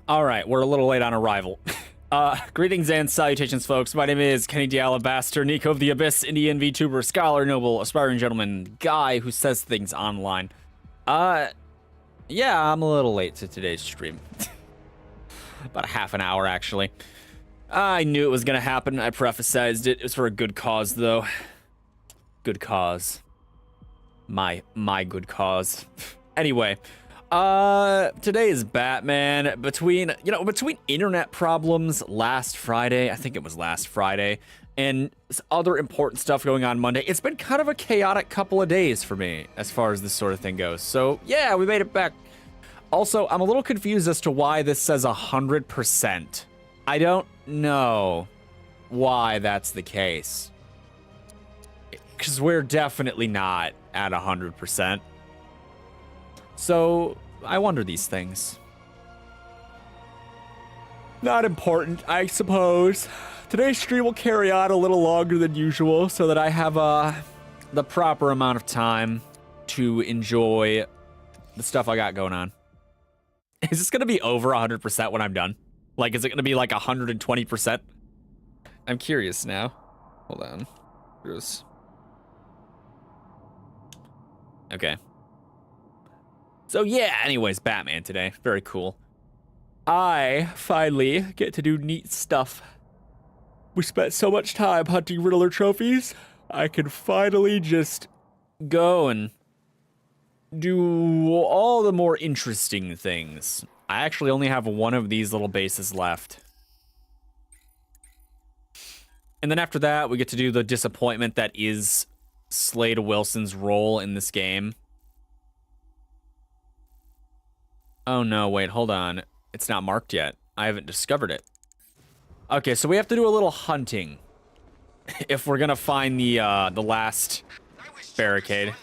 All right, we're a little late on arrival. Greetings and salutations, folks. My name is Kenny the Alabaster, Nico of the Abyss, Indian VTuber, scholar, noble, aspiring gentleman, guy who says things online. Yeah, I'm a little late to today's stream. About a half an hour, actually. I knew it was gonna happen. I prophesized it. It was for a good cause, though. Good cause. My good cause. Anyway. Today is Batman. Between internet problems last Friday, I think it was last Friday, and other important stuff going on Monday, it's been kind of a chaotic couple of days for me as far as this sort of thing goes. So yeah, we made it back. Also, I'm a little confused as to why this says 100%. I don't know why that's the case. Because we're definitely not at 100%. So, I wonder these things. Not important, I suppose. Today's stream will carry on a little longer than usual so that I have the proper amount of time to enjoy the stuff I got going on. Is this going to be over 100% when I'm done? Like, is it going to be like 120%? I'm curious now. Hold on. Here's... Okay. So yeah, anyways, Batman today. Very cool. I finally get to do neat stuff. We spent so much time hunting Riddler trophies. I can finally just go and do all the more interesting things. I actually only have one of these little bases left. And then after that, we get to do the disappointment that is Slade Wilson's role in this game. Oh no, wait, hold on. It's not marked yet. I haven't discovered it. Okay, so we have to do a little hunting if we're gonna find the last barricade.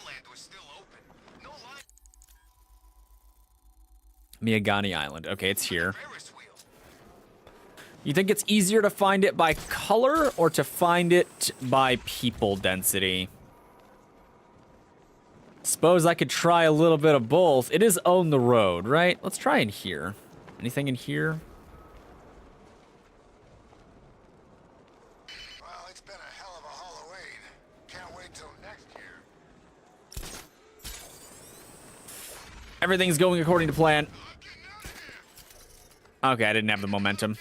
Miyagani Island. Okay, it's here. You think it's easier to find it by color or to find it by people density? Suppose I could try a little bit of both. It is on the road, right? Let's try in here. Anything in here? Well, it's been a hell of a Halloween. Can't wait till next year. Everything's going according to plan. Okay, I didn't have the momentum.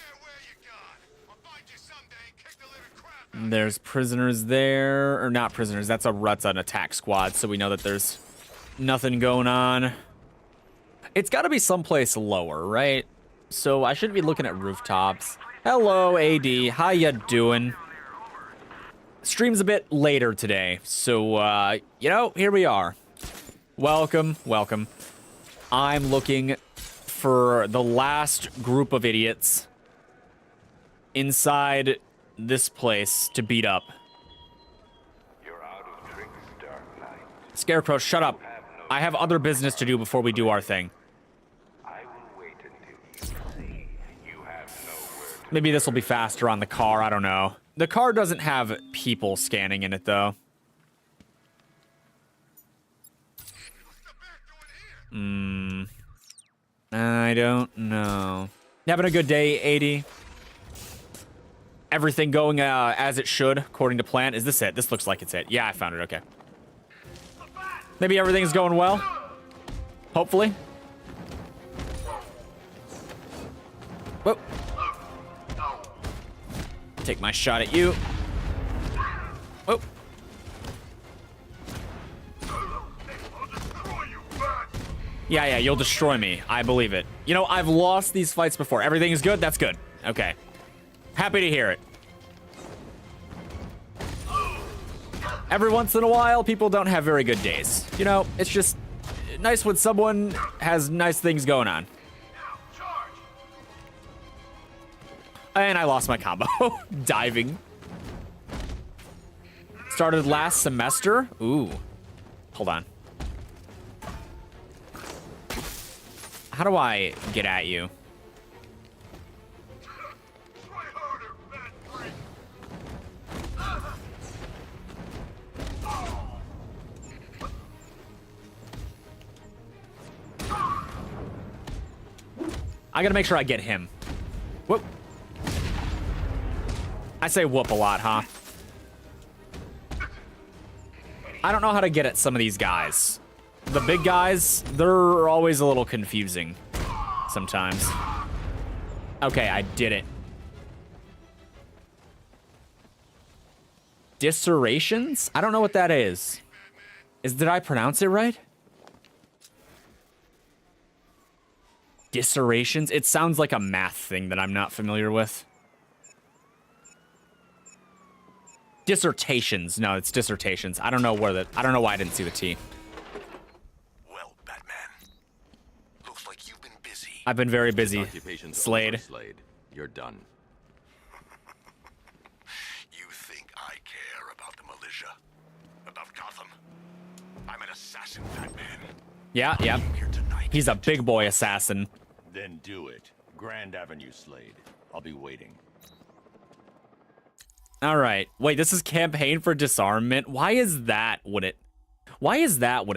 There's prisoners there, or not prisoners. That's an attack squad, so we know that there's nothing going on. It's got to be someplace lower, right? So I shouldn't be looking at rooftops. Hello, AD. How ya doing? Stream's a bit later today, so here we are. Welcome, welcome. I'm looking for the last group of idiots inside this place to beat up. You're out of tricks, Dark Knight. Scarecrow, shut up. I have other business to do before we do our thing. I will wait until you see. You have nowhere to Maybe this will be faster on the car, I don't know. The car doesn't have people scanning in it, though. I don't know. Having a good day, 80. Everything going as it should, according to plan. Is this it? This looks like it's it. Yeah, I found it. Okay. Maybe everything's going well. Hopefully. Whoa. Take my shot at you. Whoa. Yeah, you'll destroy me. I believe it. You know, I've lost these fights before. Everything is good? That's good. Okay. Happy to hear it. Every once in a while, people don't have very good days. You know, it's just nice when someone has nice things going on. And I lost my combo. Diving. Started last semester? Ooh. Hold on. How do I get at you? I gotta make sure I get him. Whoop. I say whoop a lot, huh? I don't know how to get at some of these guys. The big guys, they're always a little confusing sometimes. Okay, I did it. Dissertations? I don't know what that is. Did I pronounce it right? Dissertations? It sounds like a math thing that I'm not familiar with. Dissertations. No, it's dissertations. I don't know why I didn't see the T. Well, Batman. Looks like you've been busy. I've been very busy. Occupation's Slade. over, Slade. You're done. You think I care about the militia? About Gotham? I'm an assassin, Batman. Yeah. Here tonight. He's a big boy assassin. Then do it. Grand Avenue, Slade. I'll be waiting. All right. Wait, this is campaign for disarmament. Why is that what it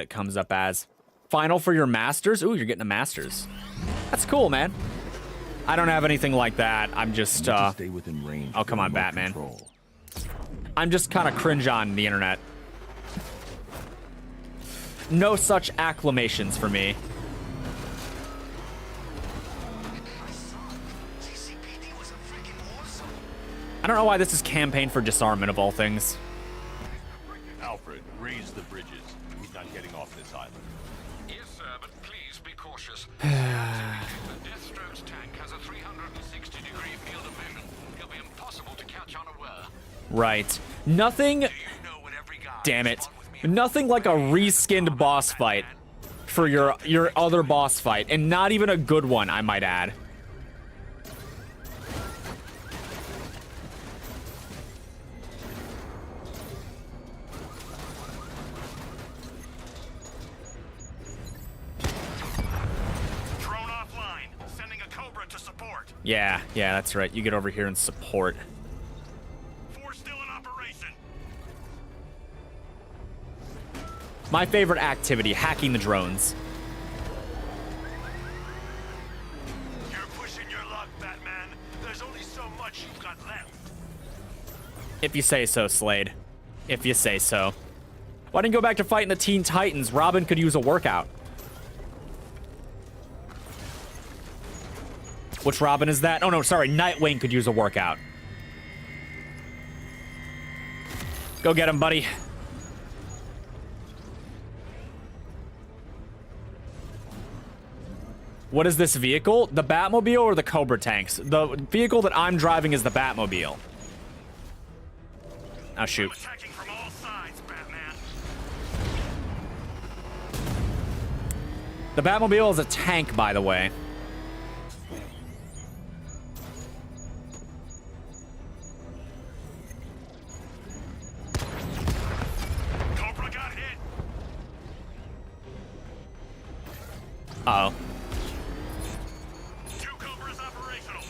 comes up as? Final for your masters? Ooh, you're getting a masters. That's cool, man. I don't have anything like that. I'm just Stay within range. oh, come on, Batman. I'm just kind of cringe on the internet. No such acclamations for me. I don't know why this is campaign for disarmament of all things. Alfred, raise the bridges. He's not getting off this island. Yes, sir, but please be cautious. Deathstroke's tank has a 360-degree field of vision. It'll be impossible to catch unaware. Right. Nothing. You know what every guy Damn is it. wrong with me. Nothing like a reskinned boss fight for your other boss fight, and not even a good one, I might add. Drone offline. Sending a Cobra to support. Yeah, that's right. You get over here and support. Force still in operation. My favorite activity, hacking the drones. You're pushing your luck, Batman. There's only so much you've got left. If you say so, Slade. If you say so. Why didn't you go back to fighting the Teen Titans? Robin could use a workout. Which Robin is that? Oh no, sorry, Nightwing could use a workout. Go get him, buddy. What is this vehicle? The Batmobile or the Cobra tanks? The vehicle that I'm driving is the Batmobile. Oh, shoot. Attacking from all sides, Batman. The Batmobile is a tank, by the way. Cobra got hit. Uh-oh. Two Cobras operational.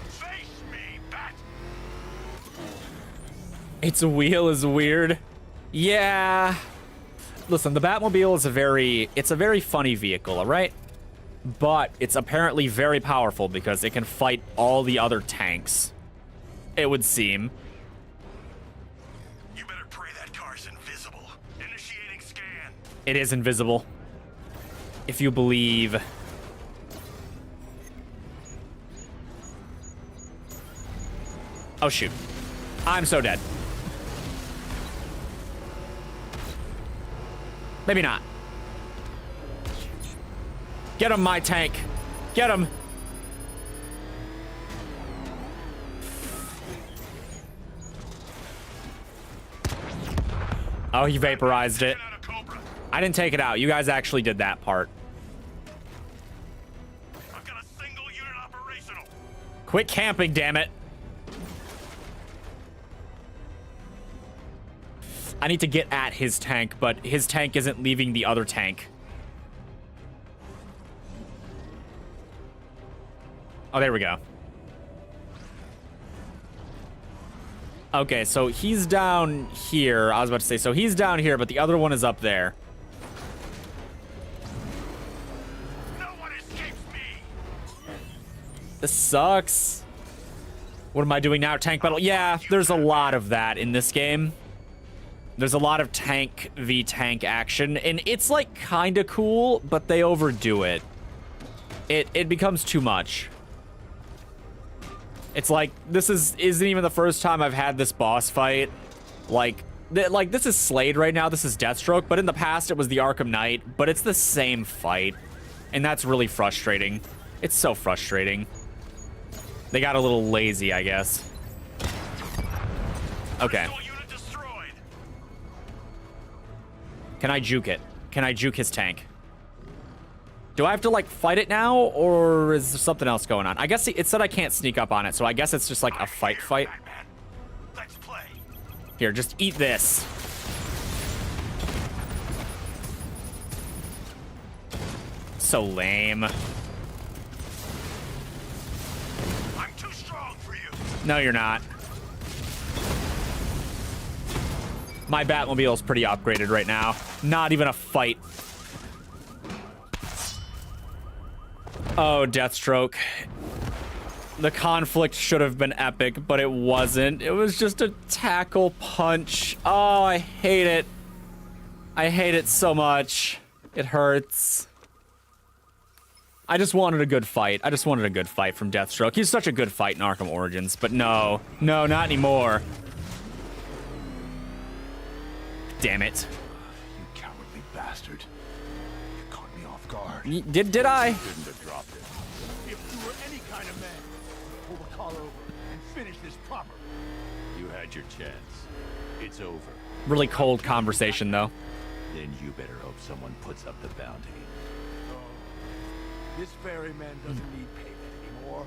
Face me, Bat. Its wheel is weird. Yeah. Listen, the Batmobile is a very funny vehicle, all right? But it's apparently very powerful because it can fight all the other tanks. It would seem. You better pray that car's invisible. Initiating scan. It is invisible. If you believe. Oh, shoot. I'm so dead. Maybe not. Get him, my tank. Get him. Oh, he vaporized it. Get out of Cobra. I didn't take it out. You guys actually did that part. I've got a single unit operational. Quit camping, damn it. I need to get at his tank, but his tank isn't leaving the other tank. Oh, there we go. Okay, so he's down here. I was about to say, so he's down here, but the other one is up there. No one escapes me! This sucks. What am I doing now? Tank battle? Yeah, there's a lot of that in this game. There's a lot of tank v tank action, and it's like kind of cool, but they overdo it. It becomes too much. It's like isn't even the first time I've had this boss fight. Like this is Slade right now. This is Deathstroke, but in the past it was the Arkham Knight. But it's the same fight, and that's really frustrating. It's so frustrating. They got a little lazy, I guess. Okay. Can I juke it? Can I juke his tank? Do I have to, like, fight it now, or is there something else going on? I guess it said I can't sneak up on it, so I guess it's just, like, a fight. Let's play. Here, just eat this. So lame. I'm too strong for you. No, you're not. My Batmobile's pretty upgraded right now. Not even a fight. Oh, Deathstroke. The conflict should have been epic, but it wasn't. It was just a tackle punch. Oh, I hate it. I hate it so much. It hurts. I just wanted a good fight. I just wanted a good fight from Deathstroke. He's such a good fight in Arkham Origins, but no. No, not anymore. Damn it. You cowardly bastard. You caught me off guard. Did I? Shouldn't have dropped it. If you were any kind of man, pull the collar over and finish this proper. You had your chance. It's over. Really cold conversation, though. Then you better hope someone puts up the bounty. This ferryman doesn't need payment anymore.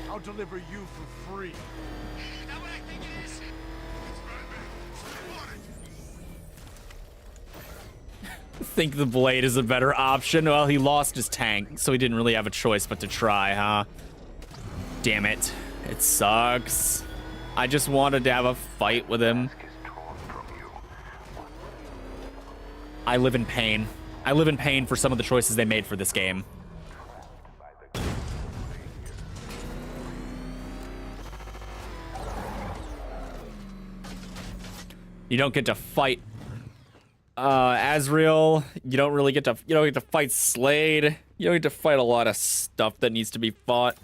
I'll deliver you for free. Think the blade is a better option. Well, he lost his tank, so he didn't really have a choice but to try, huh? Damn it. It sucks. I just wanted to have a fight with him. I live in pain. I live in pain for some of the choices they made for this game. You don't get to fight Azrael. You don't get to fight Slade. You don't get to fight a lot of stuff that needs to be fought.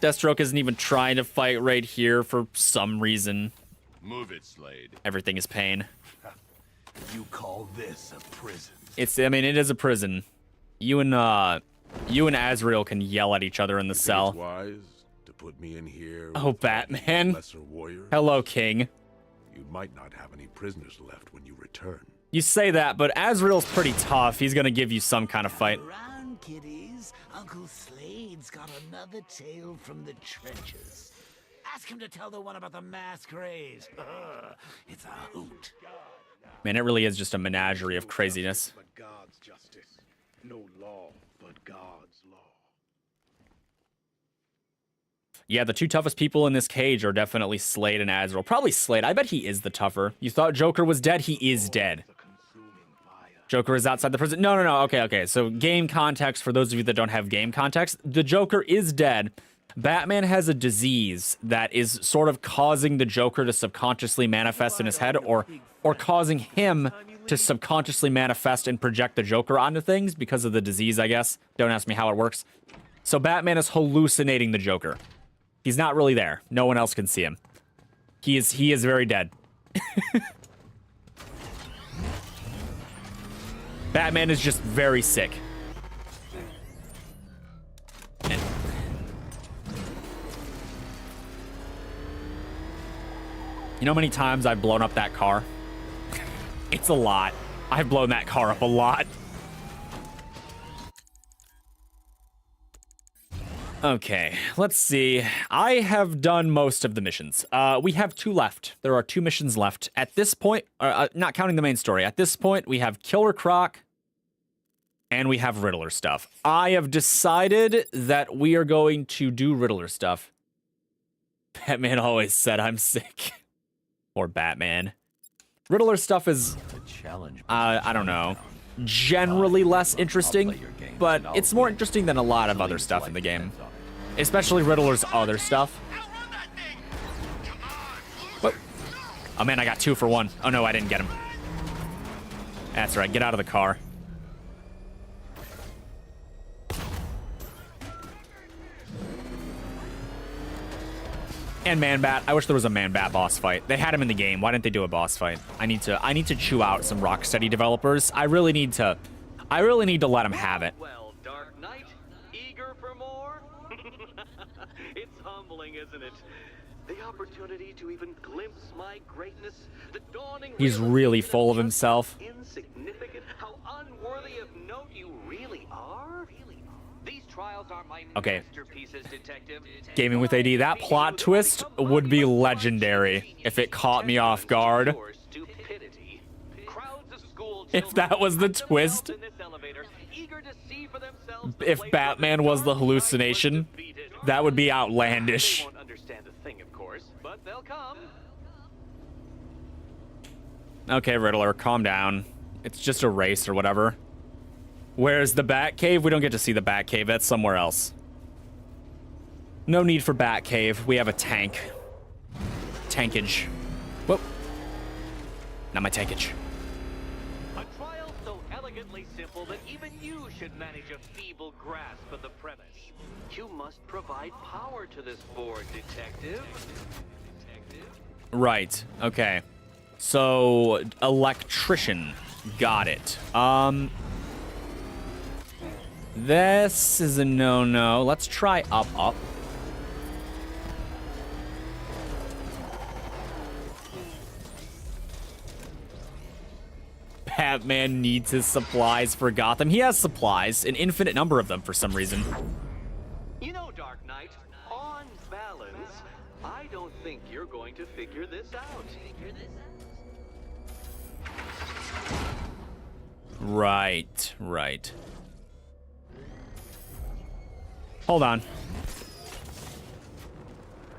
Deathstroke isn't even trying to fight right here for some reason. Move it, Slade. Everything is pain. You call this a prison? I mean, it is a prison. You and Azrael can yell at each other in the cell. It's wise to put me in here. Oh, Batman. Lesser warriors. Hello, King. You might not have any prisoners left when you return. You say that, but Azrael's pretty tough. He's gonna give you some kind of fight. Around, kiddies. Uncle Slade's got another tale from the trenches. Ask him to tell the one about the mass graves. It's a hoot. Man, it really is just a menagerie of craziness. But God's justice. No law but God's law. Yeah, the two toughest people in this cage are definitely Slade and Azrael. Probably Slade. I bet he is the tougher. You thought Joker was dead? He is dead. Joker is outside the prison. No. Okay. So game context, for those of you that don't have game context, the Joker is dead. Batman has a disease that is sort of causing the Joker to subconsciously manifest in his head, or causing him to subconsciously manifest and project the Joker onto things because of the disease, I guess. Don't ask me how it works. So Batman is hallucinating the Joker. He's not really there. No one else can see him. He is very dead. Batman is just very sick. You know how many times I've blown up that car? It's a lot. I've blown that car up a lot. Okay, let's see. I have done most of the missions. We have 2 left. There are 2 missions left. At this point, not counting the main story, at this point, we have Killer Croc and we have Riddler stuff. I have decided that we are going to do Riddler stuff. Batman always said I'm sick. Or Batman. Riddler stuff is, I don't know, generally less interesting, but it's more interesting than a lot of other stuff in the game. Especially Riddler's other stuff. What? Oh man, I got 2 for 1. Oh no, I didn't get him. That's right, get out of the car. And Man-Bat. I wish there was a Man-Bat boss fight. They had him in the game. Why didn't they do a boss fight? I need to chew out some Rocksteady developers. I really need to let them have it. Well, Dark Knight, eager for more? It's humbling, isn't it? The opportunity to even glimpse my greatness, the dawning. He's really full of himself. Insignificant, how unworthy of note you really are. These trials are my Okay. masterpieces, detective. Gaming with AD. That plot twist would be legendary if it caught me off guard. If that was the twist. If Batman was the hallucination, that would be outlandish. Won't understand a thing, of course, but they'll come. Okay, Riddler, calm down. It's just a race or whatever. Where's the Batcave? We don't get to see the Batcave. That's somewhere else. No need for Batcave. We have a tank. Tankage. Whoop. Not my tankage. A trial so elegantly simple that even you should manage a feeble grasp of the premise. You must provide power to this board, detective. Right. Okay. So, electrician. Got it. This is a no-no. Let's try up. Batman needs his supplies for Gotham. He has supplies, an infinite number of them for some reason. You know, Dark Knight, on balance, I don't think you're going to figure this out. Right. Hold on.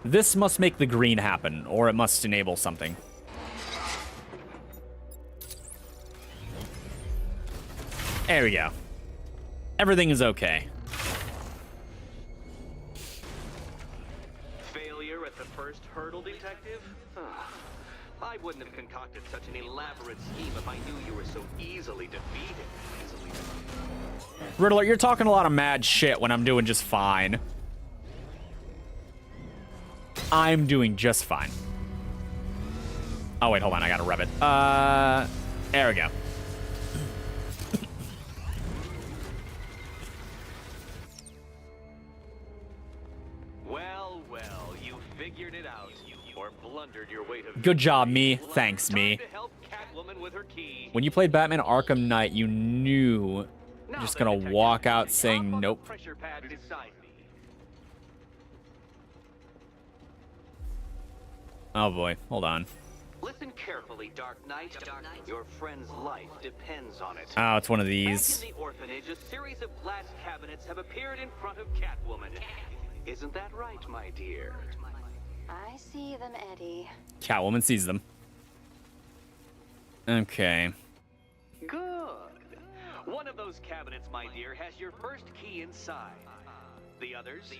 This must make the green happen, or it must enable something. There we go. Everything is okay. Failure at the first hurdle, detective? I wouldn't have concocted such an elaborate scheme if I knew you were so easily defeated. Riddler, you're talking a lot of mad shit when I'm doing just fine. I'm doing just fine. Oh, wait, hold on. I gotta rev it. There we go. Well, you figured it out. Or blundered your way to Good job, me. Thanks, me. Time to help Catwoman with her key. When you played Batman Arkham Knight, you knew you're just gonna walk out saying nope. Pressure pad beside me. Oh boy, hold on. Listen carefully, Dark Knight. Your friend's life depends on it. Oh, it's one of Back these. in the orphanage, a series of glass cabinets have appeared in front of Catwoman. Isn't that right, my dear? I see them, Eddie. Catwoman sees them. Okay. Good. One of those cabinets, my dear, has your first key inside. The others,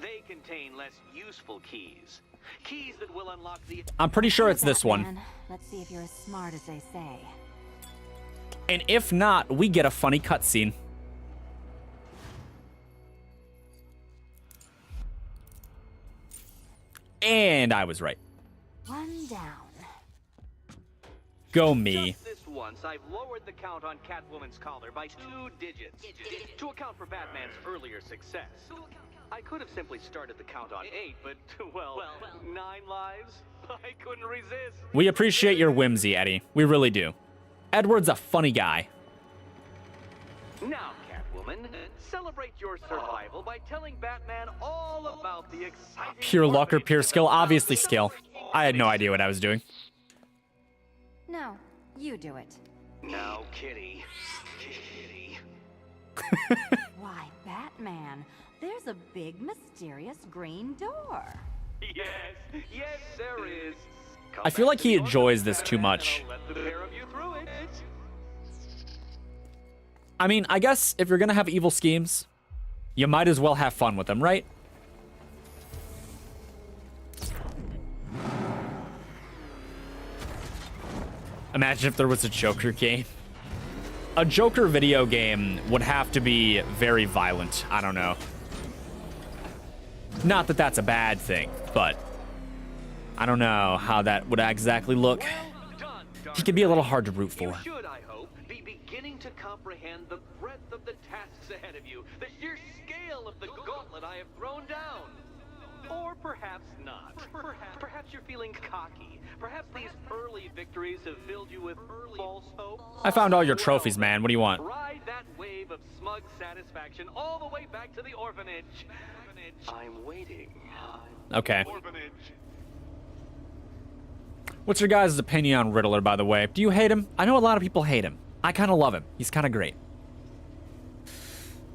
they contain less useful keys. Keys that will unlock the... I'm pretty sure it's this one. Batman, let's see if you're as smart as they say. And if not, we get a funny cutscene. And I was right. One down. Go me. Just this once, I've lowered the count on Catwoman's collar by 2 digits to account for Batman's earlier success. I could have simply started the count on 8, but, well, 9 lives? I couldn't resist. We appreciate your whimsy, Eddie. We really do. Edward's a funny guy. Now, Catwoman, celebrate your survival by telling Batman all about the exciting... Pure luck or pure skill? Obviously skill. I had no idea what I was doing. No, you do it. Now, Kitty. Kitty. Why, Batman, there's a big mysterious green door. Yes, there is. I feel like he enjoys this too much. Let the pair of you through it. I mean, I guess if you're gonna have evil schemes, you might as well have fun with them, right? Imagine if there was a Joker game. A Joker video game would have to be very violent. I don't know. Not that that's a bad thing, but I don't know how that would exactly look. He could be a little hard to root for. You should, I hope, be beginning to comprehend the breadth of the tasks ahead of you, the sheer scale of the gauntlet I have thrown down. Or perhaps not. Perhaps you're feeling cocky. Perhaps these early victories have filled you with false hope. I found all your trophies, man. What do you want? Ride that wave of smug satisfaction all the way back to the orphanage. I'm waiting. Okay. Orphanage. What's your guys' opinion on Riddler, by the way? Do you hate him? I know a lot of people hate him. I kind of love him. He's kind of great.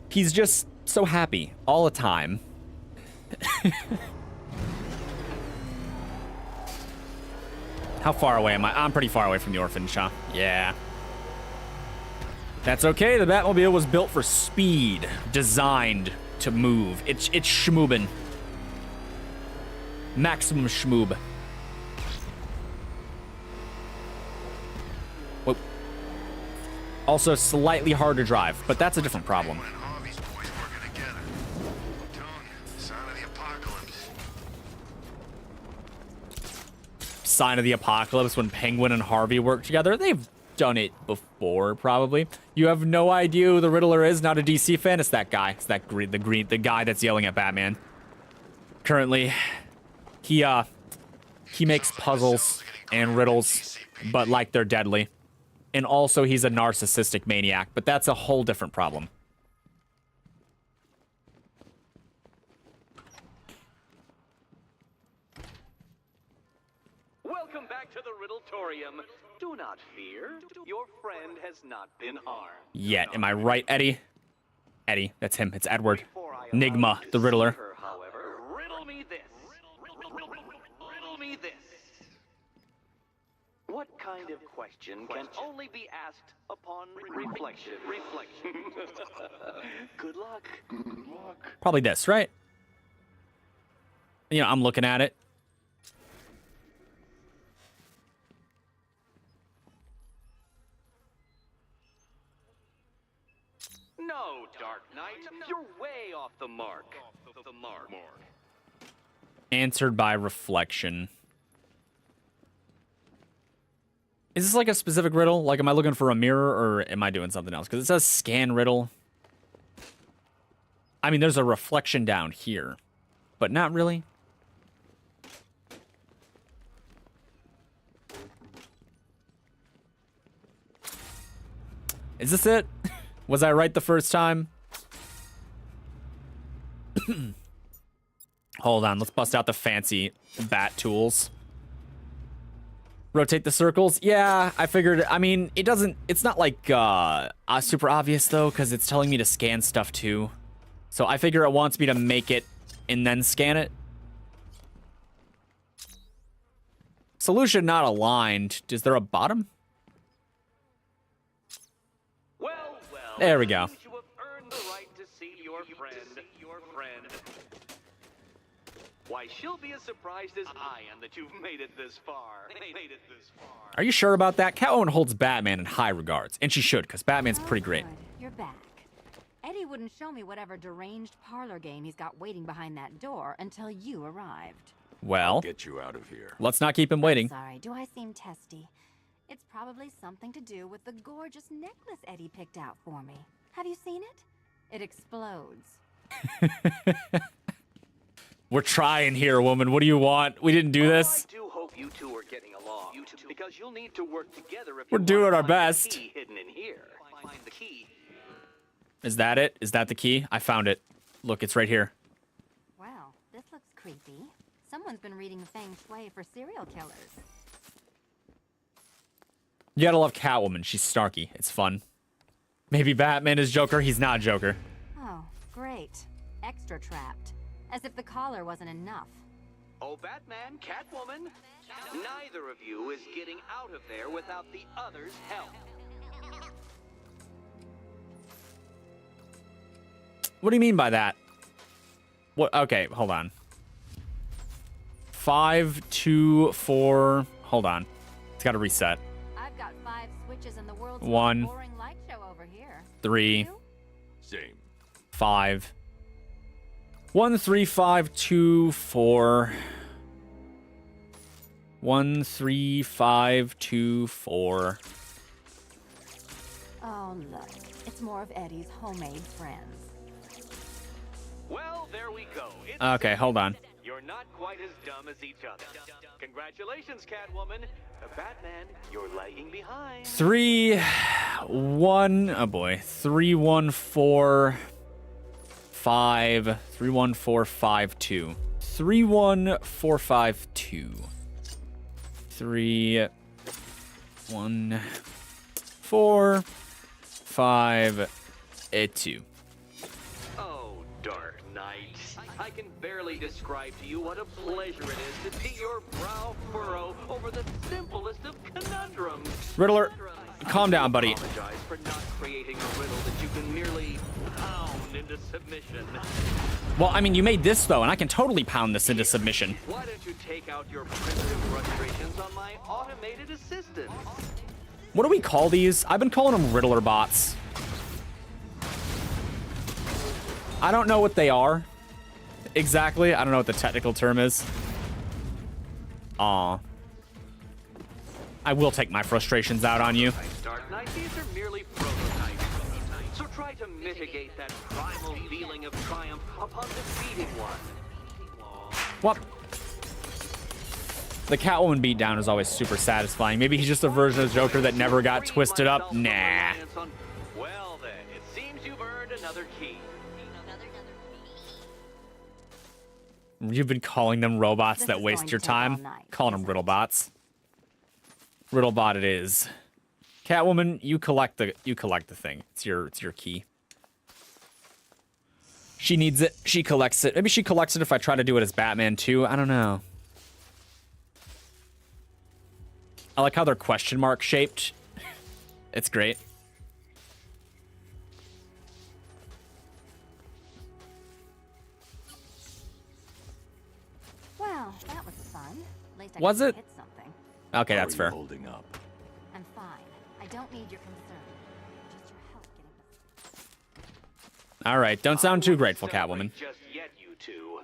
He's just so happy all the time. How far away am I? I'm pretty far away from the orphanage, huh? Yeah. That's okay. The Batmobile was built for speed, designed to move. It's schmoobin'. Maximum schmoob. Whoop. Also slightly hard to drive, but that's a different problem. Penguin and Harvey's boys working together. Done. Sign of the apocalypse. Sign of the apocalypse when Penguin and Harvey work together. They've done it before, probably. You have no idea who the Riddler is. Not a DC fan. It's that guy. It's that the guy that's yelling at Batman. Currently, he makes puzzles and riddles, but like they're deadly. And also, he's a narcissistic maniac, but that's a whole different problem. Welcome back to the Riddletorium. Do not fear. Your friend has not been harmed. Yet, am I right, Eddie? Eddie, that's him. It's Edward. Before I allow Nigma, you to the Riddler. see her, however, riddle me this. Riddle me this. What kind of question can only be asked upon reflection? Good luck. Probably this, right? You know, I'm looking at it. No, Dark Knight, you're way off the mark. Answered by reflection. Is this like a specific riddle? Like, am I looking for a mirror or am I doing something else? Because it says scan riddle. I mean, there's a reflection down here, but not really. Is this it? Was I right the first time? Hold on, let's bust out the fancy bat tools. Rotate the circles. Yeah, I figured. I mean, it's not like super obvious though, because it's telling me to scan stuff too. So I figure it wants me to make it and then scan it. Solution not aligned. Is there a bottom? Well, There we go. You have earned the right to see your friend. Why, she'll be as surprised as I am that you've made it this far. Are you sure about that? Catwoman holds Batman in high regards, and she should, because Batman's pretty great. Good. You're back. Eddie wouldn't show me whatever deranged parlor game he's got waiting behind that door until you arrived. Well, Get you out of here. let's not keep him waiting. Sorry, do I seem testy? It's probably something to do with the gorgeous necklace Eddie picked out for me. Have you seen it? It explodes. We're trying here, woman. What do you want? We didn't do this. I do hope you two are getting along. Because you'll need to work together if We're you doing want to our find the best. key hidden in here. Find the key. Is that it? Is that the key? I found it. Look, it's right here. Wow, this looks creepy. Someone's been reading Feng Shui for serial killers. You gotta love Catwoman. She's snarky. It's fun. Maybe Batman is Joker. He's not Joker. Oh, great. Extra trapped. As if the collar wasn't enough. Oh, Batman, Catwoman, neither of you is getting out of there without the other's help. What do you mean by that? What? Okay, hold on. 5, 2, 4. Hold on. It's got to reset. I've got 5 switches in the world's 1, most boring light show over here. 3, You? Same. 5. 1, 3, 5, 2, 4. 1, 3, 5, 2, 4. Oh, look. It's more of Eddie's homemade friends. Well, there we go. It's Okay, hold on. You're not quite as dumb as each other. Congratulations, Catwoman. Batman, you're lagging behind. 3, 1. Oh boy. 3, 1, 4, 5. 3, 1, 4, 5, 2. 3, 1, 4, 5, 2. 3, 1, 4, 5, 2. Oh, Dark Knight. I can barely describe to you what a pleasure it is to see your brow furrow over the simplest of conundrums. Riddler, calm down, buddy. I apologize for not creating a riddle that you can merely pound into submission. Well, I mean, you made this, though, and I can totally pound this into submission. Why don't you take out your primitive frustrations on my automated assistant? What do we call these? I've been calling them Riddler bots. I don't know what they are. Exactly. I don't know what the technical term is. Aw. I will take my frustrations out on you. Dark Knight, these are merely prototypes. So try to mitigate that primal feeling of triumph upon defeating one. What? The Catwoman beatdown is always super satisfying. Maybe he's just a version of Joker that never got twisted up. Nah. Well then, it seems you've earned another key. You've been calling them robots that waste your time. Calling them Riddlebots. Riddlebot it is. Catwoman, you collect the thing. It's your key. She needs it. She collects it. Maybe she collects it if I try to do it as Batman too. I don't know. I like how they're question mark shaped. It's great. Well, that was fun. At least I Was got to it? hit something. Okay, How that's are fair. you holding up? I'm fine. I don't need your concern. Just your help getting All right, don't sound too grateful, Catwoman. Just yet, you two.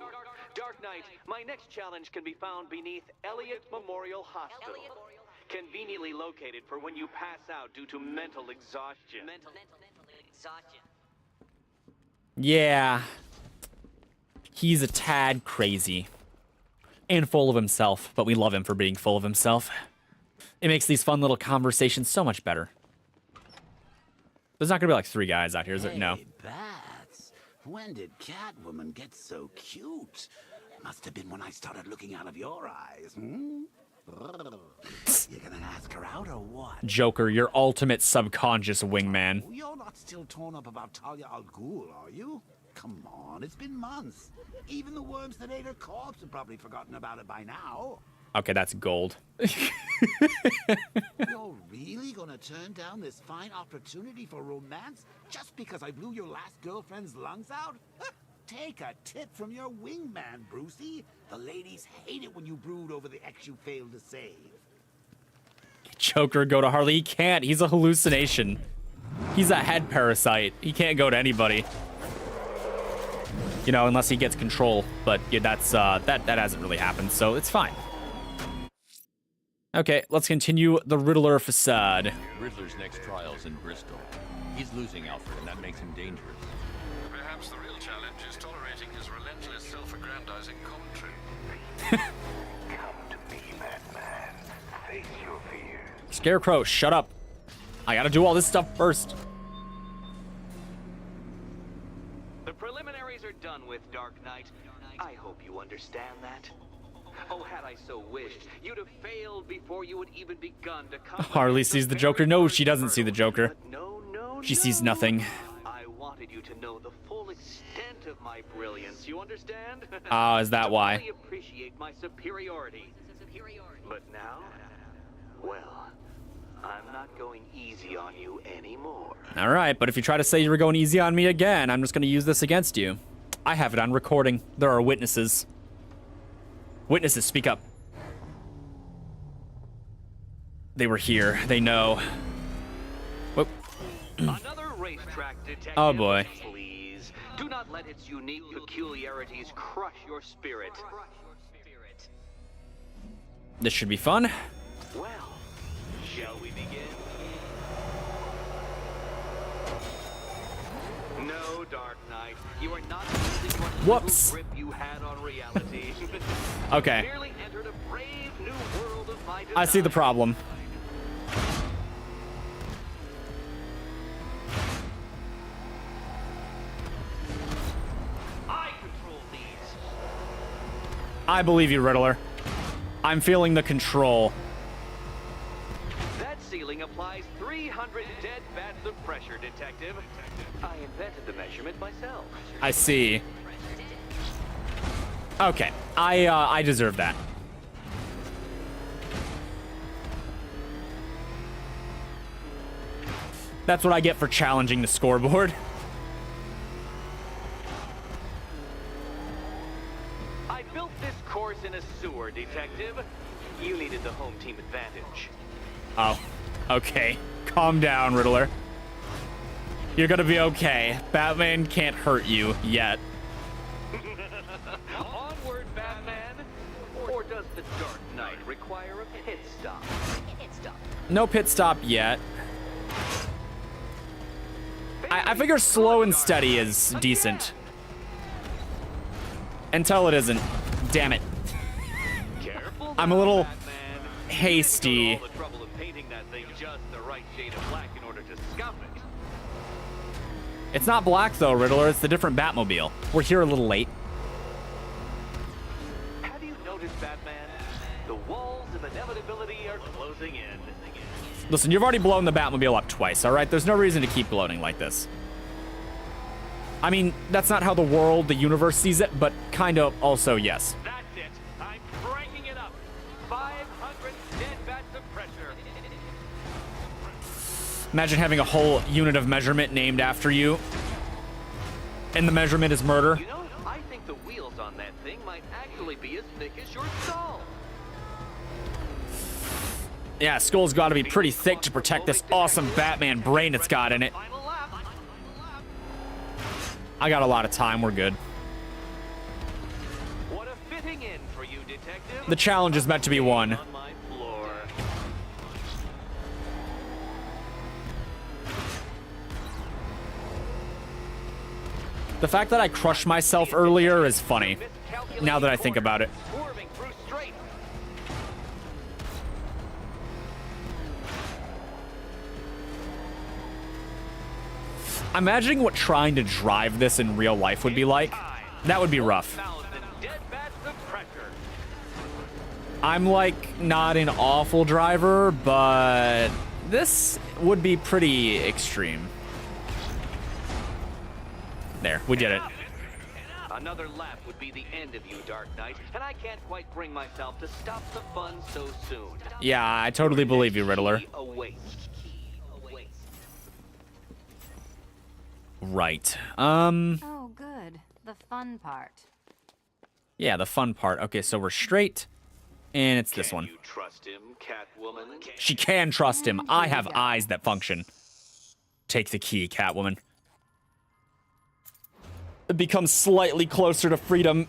Dark Knight, my next challenge can be found beneath Elliott Memorial Hospital. Conveniently located for when you pass out due to mental exhaustion. Mental exhaustion. Yeah. He's a tad crazy. And full of himself, but we love him for being full of himself. It makes these fun little conversations so much better. There's not gonna be like 3 guys out here, is it? No. Hey, Bats, when did Catwoman get so cute? Must have been when I started looking out of your eyes, hmm? You gonna ask her out or what? Joker, your ultimate subconscious wingman. You're not still torn up about Talia al Ghul, are you? Come on, it's been months. Even the worms that ate her corpse have probably forgotten about it by now. Okay, that's gold. You're really gonna turn down this fine opportunity for romance just because I blew your last girlfriend's lungs out? Take a tip from your wingman, Brucey. The ladies hate it when you brood over the ex you failed to save. Joker, go to Harley. He can't. He's a hallucination. He's a head parasite. He can't go to anybody. You know, unless he gets control. But yeah, that's that hasn't really happened, so it's fine. Okay, let's continue the Riddler facade. Riddler's next trial's in Bristol. He's losing Alfred, and that makes him dangerous. Perhaps the real challenge is tolerating his relentless self-aggrandizing commentary. Come to me, Batman. Face your fears. Scarecrow, shut up. I gotta do all this stuff first. The preliminaries are done with, Dark Knight. I hope you understand that. Oh, had I so wished, you'd have failed before you had even begun to come. Harley sees the Joker. No, she doesn't see the Joker. No, She sees nothing. I want wanted you to know the full extent of my brilliance, you understand? Oh, is that To why? fully appreciate my superiority. But now, well, I'm not going easy on you anymore. All right, but if you try to say you were going easy on me again, I'm just going to use this against you. I have it on recording. There are witnesses. Witnesses, speak up. They were here. They know. Whoop. Another racetrack detective. Oh, boy. Please, do not let its unique peculiarities crush your spirit. This should be fun. Well, shall we begin? No, Dark Knight, you are not losing what Whoops. grip you had on reality. Okay. Merely entered a brave new world of my I see the design. problem. I control these. I believe you, Riddler. I'm feeling the control. That ceiling applies 300 dead bats of pressure, Detective. I invented the measurement myself. I see. Okay, I deserve that. That's what I get for challenging the scoreboard. I built this course in a sewer, Detective. You needed the home team advantage. Oh, okay. Calm down, Riddler. You're gonna be okay. Batman can't hurt you yet. Onward, Batman! Or does the Dark Knight require a pit stop? No pit stop yet. I figure slow and steady is decent. Until it isn't. Damn it. Careful I'm a now, little Batman. hasty. You didn't go to all the trouble of painting that thing just the right shade of black in order to scuff it. It's not black though, Riddler. It's the different Batmobile. We're here a little late. Have you noticed, Batman? The walls of inevitability are closing in. Listen, you've already blown the Batmobile up twice, all right? There's no reason to keep gloating like this. I mean, that's not how the world, the universe sees it, but kind of also yes. That's it. I'm cranking it up. 500 dead bats of pressure. Imagine having a whole unit of measurement named after you. And the measurement is murder. You know, I think the wheels on that thing might actually be as thick as your skull. Yeah, skull's got to be pretty thick to protect this awesome Batman brain it's got in it. Final lap. I got a lot of time. We're good. What a fitting in for you, Detective. The challenge is meant to be won. On my floor. The fact that I crushed myself earlier is funny. Now that I think about it. Swerving through straight. I'm imagining what trying to drive this in real life would be like. That would be rough. 1,000 dead bats of pressure. I'm like not an awful driver, but this would be pretty extreme. There, we did it. Another lap would be the end of you, Dark Knight, and I can't quite bring myself to stop the fun so soon. Yeah, I totally believe you, Riddler. Await. Right. Oh, good. The fun part. Yeah, the fun part. Okay, so we're straight, and it's this Can one. you trust him, Catwoman? She can trust him. I have eyes that function. Take the key, Catwoman. It becomes slightly closer to freedom.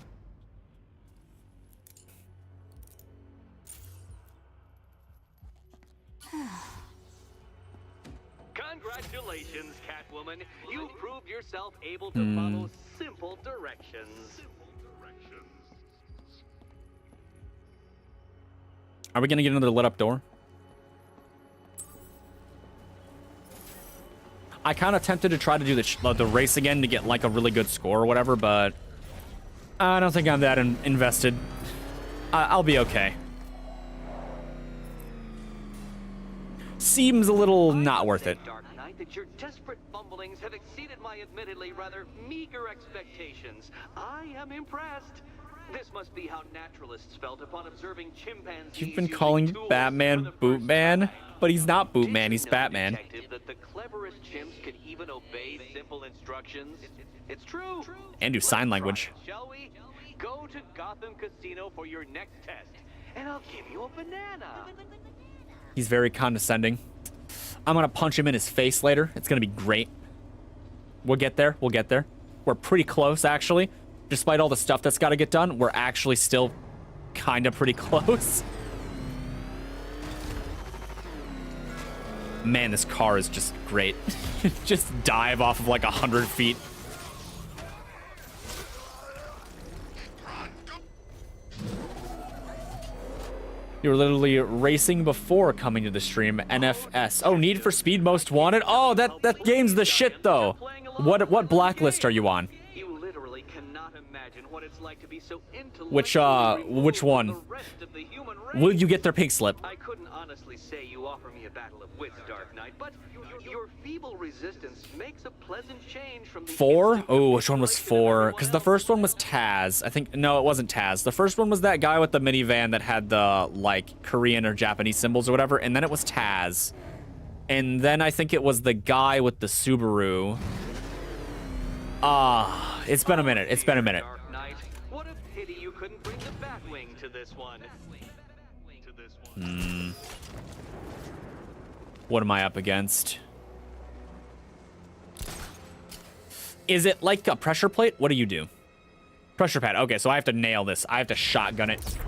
Congratulations, Catwoman. You proved yourself able to follow simple directions. Are we gonna get another lit up door? I kind of tempted to try to do the race again to get like a really good score or whatever, but I don't think I'm that invested. I'll be okay. Seems a little not worth it. Dark Knight, admit that your desperate fumblings have exceeded my admittedly rather meager expectations. I am impressed. This must be how naturalists felt upon observing chimpanzees. You've been using calling tools Batman for the first Bootman, time. but he's not Did Bootman, you he's know, Batman. Detective, that the cleverest chimps can even obey simple instructions? It's true. And do sign Let's try language. it, shall we? Go to Gotham Casino for your next test, and I'll give you a banana. He's very condescending. I'm gonna punch him in his face later. It's gonna be great. We'll get there. We'll get there. We're pretty close, actually. Despite all the stuff that's got to get done, we're actually still kind of pretty close. Man, this car is just great. Just dive off of like 100 feet. You were literally racing before coming to the stream. NFS. Oh, Need for Speed Most Wanted. Oh, that game's the shit though. What blacklist are you on? You literally cannot imagine what it's like to be so Which intellectually one? removed from the rest of the human race. Will you get their pink slip? I couldn't honestly say you offer me a battle of wits, Dark Knight, but your feeble resistance makes a pleasant change from the 4? Oh, which one was 4? Because the first one was Taz. I think, no, it wasn't Taz. The first one was that guy with the minivan that had the, like, Korean or Japanese symbols or whatever, and then it was Taz. And then I think it was the guy with the Subaru. It's been a minute. It's been a minute. Dark Knight, what a pity you couldn't bring the Batwing to this one. What am I up against? Is it like a pressure plate? What do you do? Pressure pad. Okay, so I have to nail this. I have to shotgun it.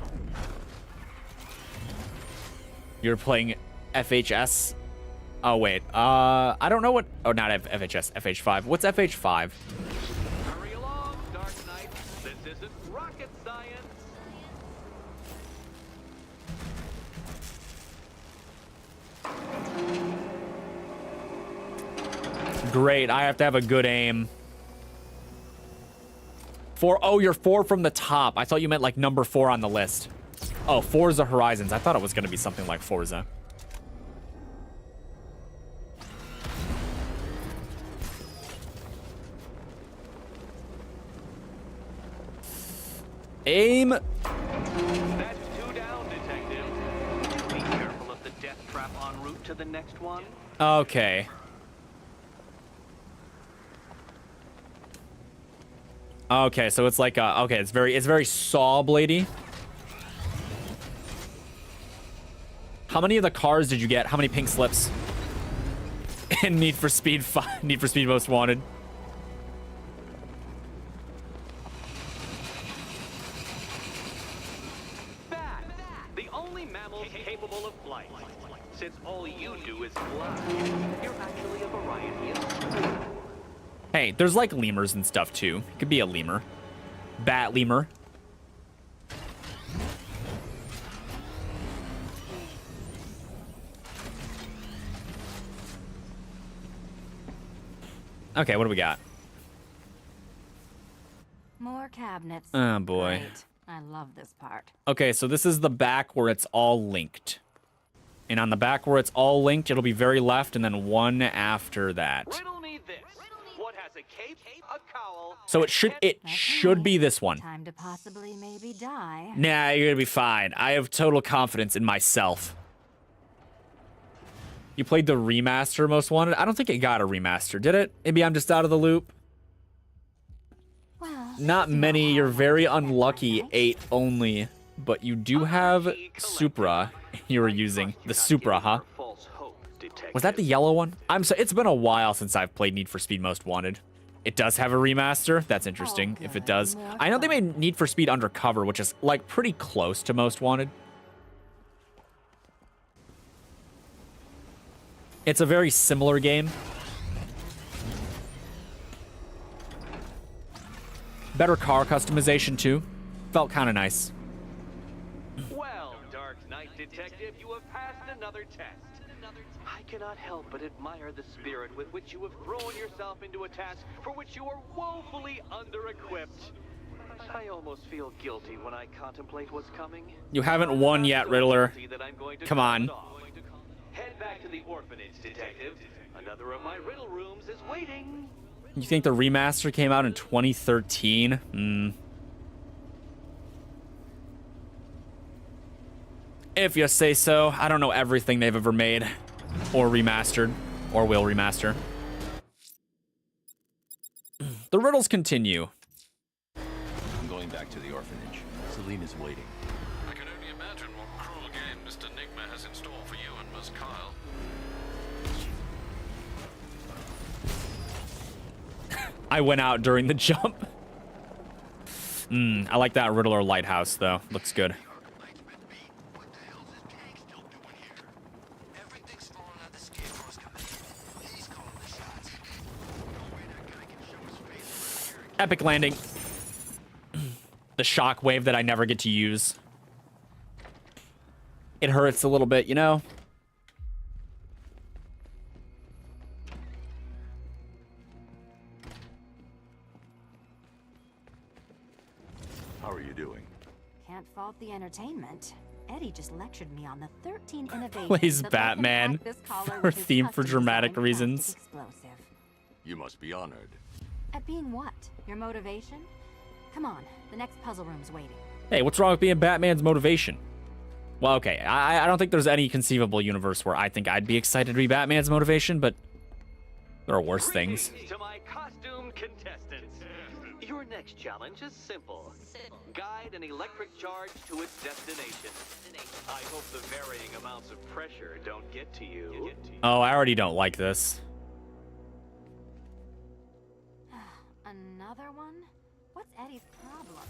You're playing FHS? Oh, wait. I don't know what... Oh, not FHS. FH5. What's FH5? Hurry along, Dark Knight. This isn't rocket science. Great. I have to have a good aim. 4. Oh, you're 4 from the top. I thought you meant like number 4 on the list. Oh, Forza Horizons. I thought it was going to be something like Forza. Aim. That's 2 down, Detective. Be careful of the death trap en route to the next one. Okay. Okay, so it's like okay, it's very saw bladey. How many of the cars did you get? How many pink slips? And Need for Speed Most Wanted. Bat, the only mammal capable of flight. Since all you do is fly, you're actually a variety of... Hey, there's like lemurs and stuff too. It could be a lemur. Bat lemur. Okay, what do we got? More cabinets. Oh boy. Great. I love this part. Okay, so this is the back where it's all linked. And on the back where it's all linked, it'll be very left and then one after that. Riddle me this. What has a cape, a cowl... So it should be this one. Time to possibly maybe die. Nah, you're gonna be fine. I have total confidence in myself. You played the remaster Most Wanted? I don't think it got a remaster, did it? Maybe I'm just out of the loop. Well, Not many. You're very unlucky. 8 only. But you do have Supra. You were using the Supra, huh? Was that the yellow one? I'm sorry. It's been a while since I've played Need for Speed Most Wanted. It does have a remaster. That's interesting if it does. I know they made Need for Speed Undercover, which is like pretty close to Most Wanted. It's a very similar game. Better car customization too. Felt kind of nice. Well, Dark Knight Detective, you have passed another test. I cannot help but admire the spirit with which you have thrown yourself into a task for which you are woefully under-equipped. I almost feel guilty when I contemplate what's coming. You haven't won yet, Riddler. Come on. Head back to the orphanage, Detective. Another of my riddle rooms is waiting. You think the remaster came out in 2013? If you say so. I don't know everything they've ever made, or remastered, or will remaster. The riddles continue. I'm going back to the orphanage. Selena's waiting. I can only imagine what cruel game Mr. Nigma has in store for you and Miss Kyle. I went out during the jump. I like that Riddler lighthouse, though. Looks good. Arkham Knight's been beat. What the hell's this tank still doing here? Everything's falling out the Scarecrow's coming. He's calling the shots. No way that guy can show his face right here. Epic landing. The shock wave that I never get to use. It hurts a little bit, you know? How are you doing? Can't fault the entertainment. Eddie just lectured me on the 13 innovations Plays that let him Batman crack this collar for with his theme for custom dramatic designed reasons. plastic explosive. You must be honored. At being what? Your motivation? Come on, the next puzzle room's waiting. Hey, what's wrong with being Batman's motivation? Well, okay, I don't think there's any conceivable universe where I think I'd be excited to be Batman's motivation, but there are worse things. Greetings to my costumed contestants. Your next challenge is simple. Guide an electric charge to its destination. I hope the varying amounts of pressure don't get to you. Oh, I already don't like this. Another one? What's Eddie's problem?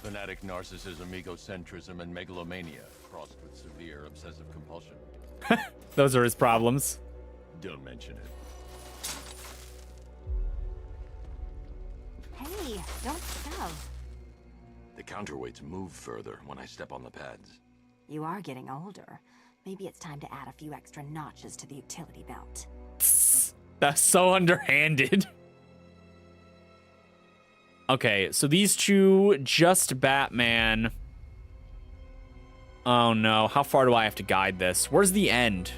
Fanatic narcissism, egocentrism, and megalomania, crossed with severe obsessive compulsion. Those are his problems. Don't mention it. Hey, don't shove. The counterweights move further when I step on the pads. You are getting older. Maybe it's time to add a few extra notches to the utility belt. That's so underhanded. Okay, so these two, just Batman. Oh no, how far do I have to guide this? Where's the end?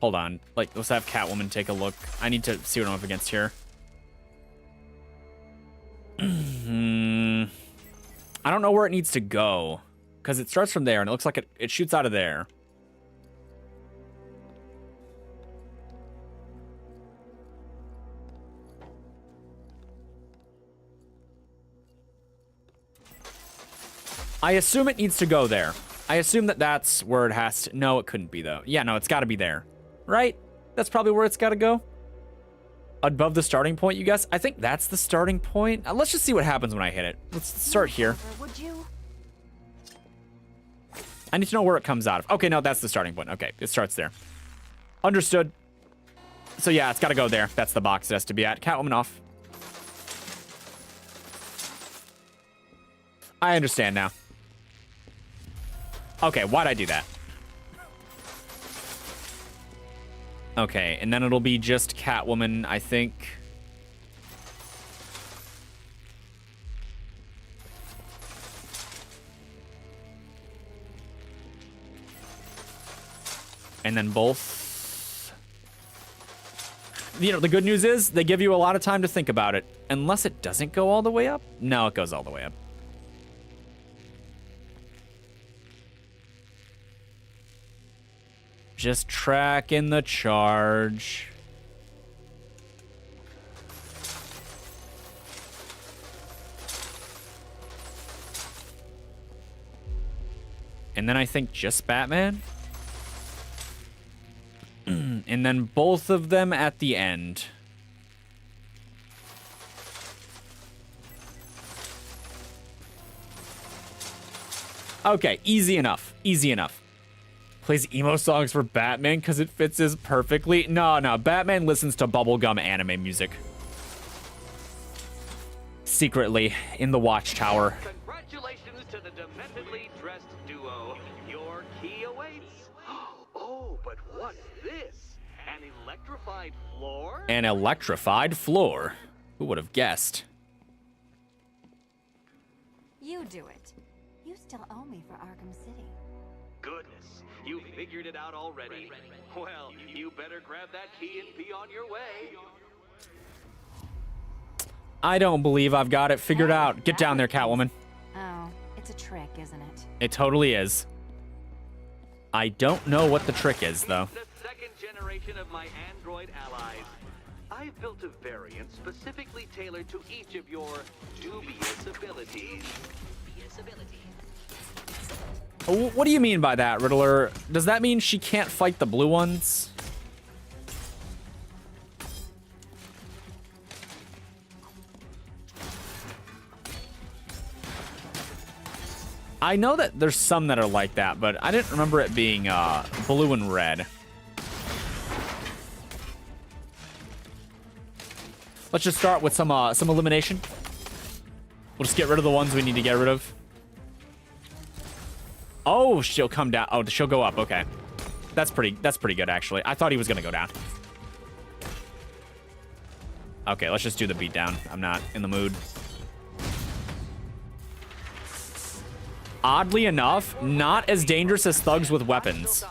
Hold on, like, let's have Catwoman take a look. I need to see what I'm up against here. I don't know where it needs to go, because it starts from there, and it looks like it shoots out of there. I assume it needs to go there. I assume that that's where it has to... No, it couldn't be, though. Yeah, no, it's got to be there. Right? That's probably where it's got to go. Above the starting point, you guys? I think that's the starting point. Let's just see what happens when I hit it. Let's start here. Would you? I need to know where it comes out of. Okay, no, that's the starting point. Okay, it starts there. Understood. So, yeah, it's got to go there. That's the box it has to be at. Catwoman off. I understand now. Okay, why'd I do that? Okay, and then it'll be just Catwoman, I think. And then both. You know, the good news is they give you a lot of time to think about it. Unless it doesn't go all the way up. No, it goes all the way up. Just tracking the charge. And then I think just Batman. And then both of them at the end. Okay, easy enough. Easy enough. Plays emo songs for Batman because it fits his perfectly. No, Batman listens to bubblegum anime music. Secretly in the Watchtower. Congratulations to the dementedly dressed duo. Your key awaits. Oh, but what's this? An electrified floor? An electrified floor. Who would have guessed? You do it. You still owe me for Arkham City. goodness. You figured it out already? Well, you better grab that key and be on your way. I don't believe I've got it figured out. Get down there, Catwoman. Oh, it's a trick, isn't it? It totally is. I don't know what the trick is, though. The second generation of my android allies. I've built a variant specifically tailored to each of your dubious abilities. What do you mean by that, Riddler? Does that mean she can't fight the blue ones? I know that there's some that are like that, but I didn't remember it being blue and red. Let's just start with some elimination. We'll just get rid of the ones we need to get rid of. Oh, she'll come down. Oh, she'll go up. Okay, that's pretty good actually. I thought he was gonna go down. Okay, let's just do the beatdown. I'm not in the mood. Oddly enough, not as dangerous as thugs with weapons.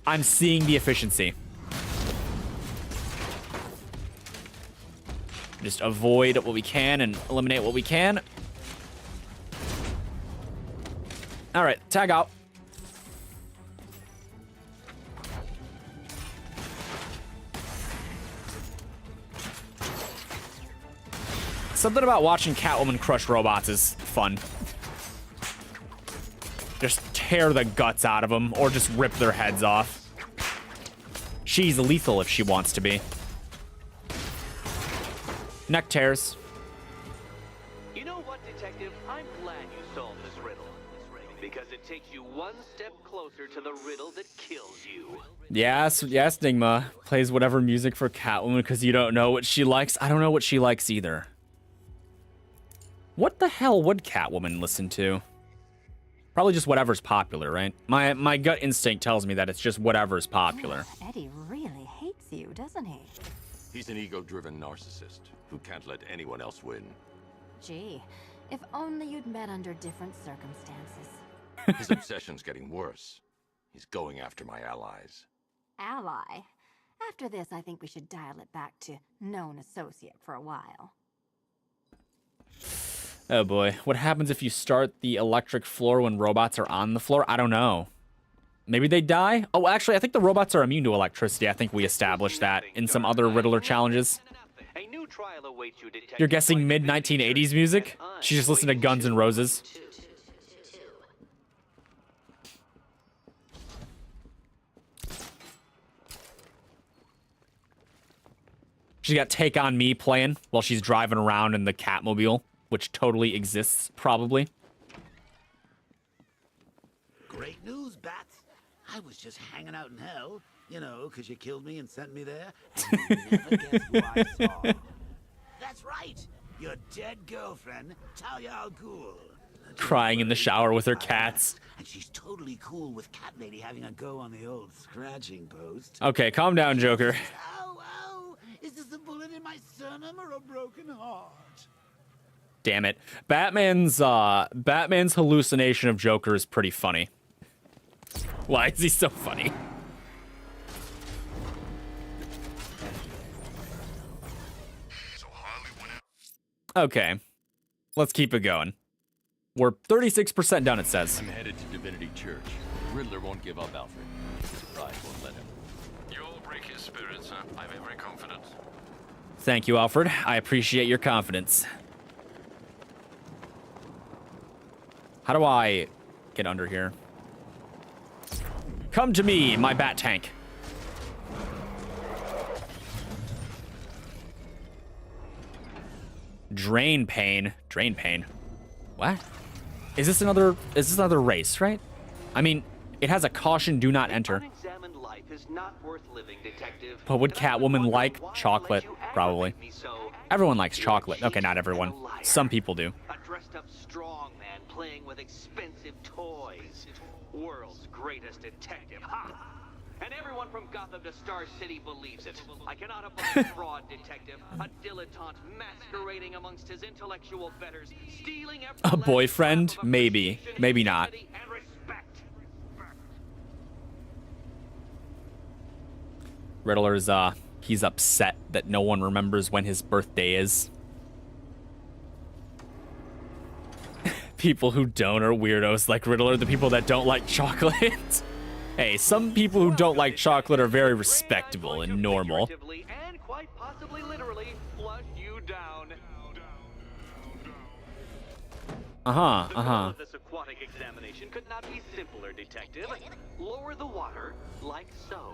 I'm seeing the efficiency. Just avoid what we can and eliminate what we can. All right, tag out. Something about watching Catwoman crush robots is fun. Just tear the guts out of them or just rip their heads off. She's lethal if she wants to be. Neck tears. You know what, Detective? I'm glad you solved this riddle. Because it takes you one step closer to the riddle that kills you. Yes, Stigma plays whatever music for Catwoman because you don't know what she likes. I don't know what she likes either. What the hell would Catwoman listen to? Probably just whatever's popular, right? My gut instinct tells me that it's just whatever's popular. Eddie really hates you, doesn't he? He's an ego-driven narcissist who can't let anyone else win. Gee, if only you'd met under different circumstances. His obsession's getting worse. He's going after my allies. Ally. After this, I think we should dial it back to known associate for a while. Oh boy, what happens if you start the electric floor when robots are on the floor? I don't know. Maybe they die? Oh, actually, I think the robots are immune to electricity. I think we established that in some other Riddler challenges. A new trial awaits you, Detective. You're guessing mid-1980s music? She's just listening to Guns N' Roses. She's got Take On Me playing while she's driving around in the Catmobile, which totally exists, probably. Great news, Bats. I was just hanging out in hell, you know, because you killed me and sent me there. And you never guess who I saw. That's right. Your dead girlfriend, Talia al Ghul. Crying in the shower with her cats. And she's totally cool with Cat Lady having a go on the old scratching post. Okay, calm down, Joker. Ow, ow. Is this a bullet in my sternum or a broken heart? Damn it. Batman's hallucination of Joker is pretty funny. Why is he so funny? Okay. Let's keep it going. We're 36% done, it says. I'm headed to Divinity Church. The Riddler won't give up, Alfred. Surprise won't let him. You'll break his spirit, sir. I'm every confidence. Thank you, Alfred. I appreciate your confidence. How do I get under here? Come to me, my bat tank. Drain pain. Drain pain. What? Is this another race, right? I mean, it has a caution, do not enter. Unexamined life is not worth living, Detective. But would Catwoman like chocolate? Probably. Everyone likes chocolate. Okay, not everyone. Some people do. A dressed up strong man playing with expensive toys. World's greatest detective. Ha! And And everyone from Gotham to Star City believes it. I cannot abide fraud, detective. A dilettante masquerading amongst his intellectual betters, stealing every A last boyfriend? drop of Maybe. appreciation, Maybe not. dignity, and respect. Riddler's, he's upset that no one remembers when his birthday is. People who don't are weirdos like Riddler, the people that don't like chocolate. Hey, some people who don't like chocolate are very respectable and normal. Figuratively and quite possibly literally flush you down. The goal of this aquatic examination could not be simpler, detective. Lower the water like so.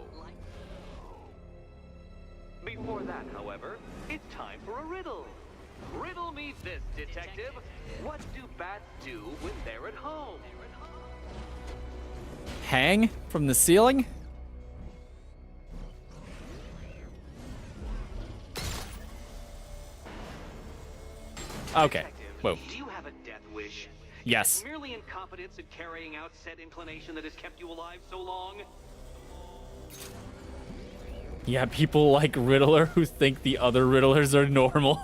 Before that, however, it's time for a riddle. Riddle me this, detective. What do bats do when they're at home? Hang from the ceiling? Okay. Detective, Whoa. do you have a death wish? Yes. Merely incompetence in carrying out said inclination that has kept you alive so long? Yeah, people like Riddler who think the other Riddlers are normal.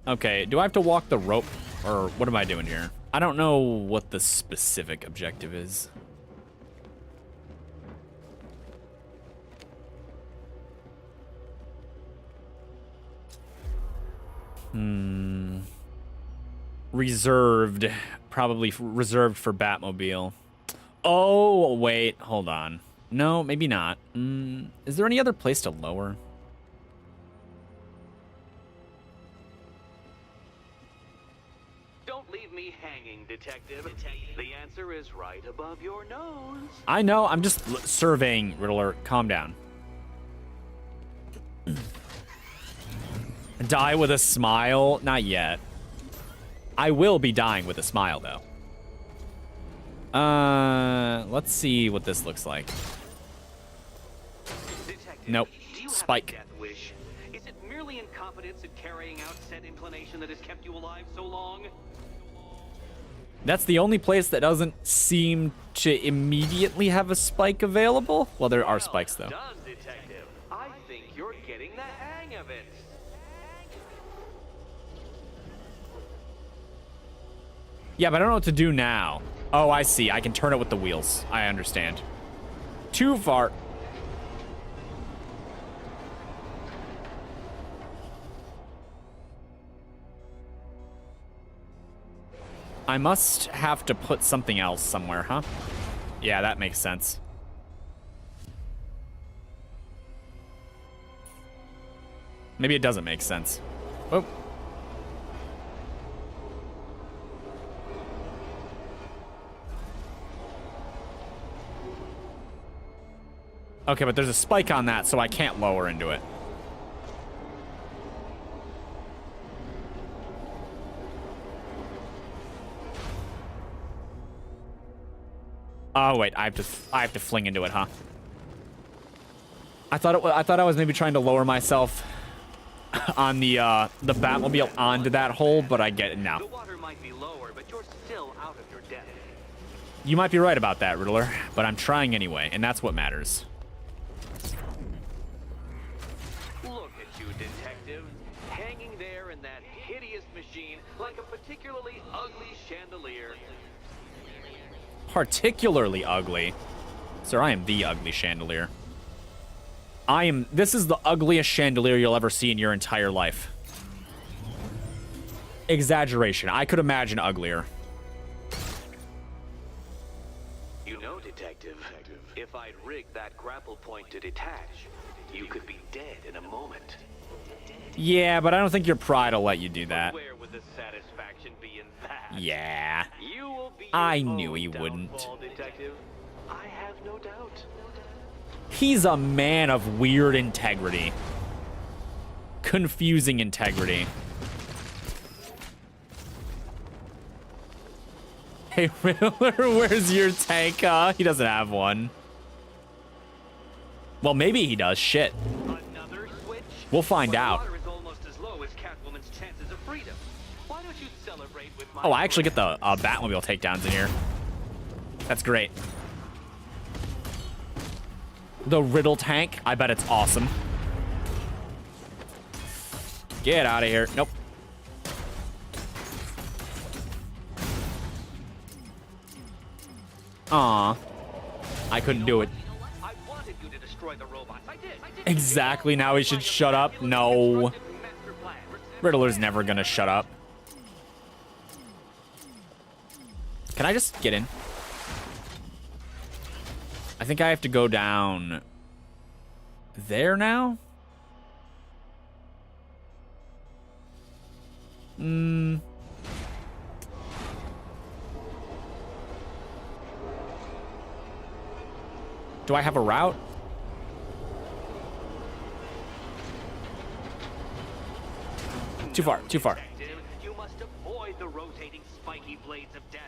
Okay, do I have to walk the rope? Or what am I doing here? I don't know what the specific objective is. Reserved. Probably reserved for Batmobile. Oh, wait. Hold on. No, maybe not. Is there any other place to lower? Don't leave me hanging, detective. The answer is right above your nose. I know. I'm just surveying, Riddler. Calm down. Die with a smile? Not yet. I will be dying with a smile, though. Let's see what this looks like. Detective, Nope. do you Spike. have a death wish? Is it merely incompetence in carrying out said inclination that has kept you alive so long? That's the only place that doesn't seem to immediately have a spike available. Well, there are spikes, though. Done, detective. I think you're getting the hang of it. Yeah, but I don't know what to do now. Oh, I see. I can turn it with the wheels. I understand. Too far. I must have to put something else somewhere, huh? Yeah, that makes sense. Maybe it doesn't make sense. Oh. Okay, but there's a spike on that, so I can't lower into it. Oh wait, I have to fling into it, huh? I thought I was maybe trying to lower myself on the Batmobile onto that hole, but I get it now. The water might be lower, but you're still out of your depth. You might be right about that, Riddler, but I'm trying anyway, and that's what matters. Look at you, detective, hanging there in that hideous machine like a particularly ugly chandelier. Particularly ugly. Sir, I am the ugly chandelier. This is the ugliest chandelier you'll ever see in your entire life. Exaggeration. I could imagine uglier. You know, detective, if I'd rigged that grapple point to detach, you could be dead in a moment. Yeah, but I don't think your pride will let you do that. Where would the satisfaction be in that? Yeah. You will be I your knew own he wouldn't. downfall, detective. I have no doubt. He's a man of weird integrity. Confusing integrity. Hey, Riddler, where's your tank? He doesn't have one. Well, maybe he does. Shit. Another switch? We'll find When out. The water is almost as low as Catwoman's chances of freedom. Why don't you celebrate with my Oh, I actually get the Batmobile takedowns in here. That's great. The Riddle tank. I bet it's awesome. Get out of here. Nope. Aw. I couldn't do it. I wanted you to destroy the robots. I did. Exactly. Now he should shut up. No. Riddler's never gonna shut up. Can I just get in? I think I have to go down there now? Do I have a route? Too far, too far. You must avoid the rotating spiky blades of death.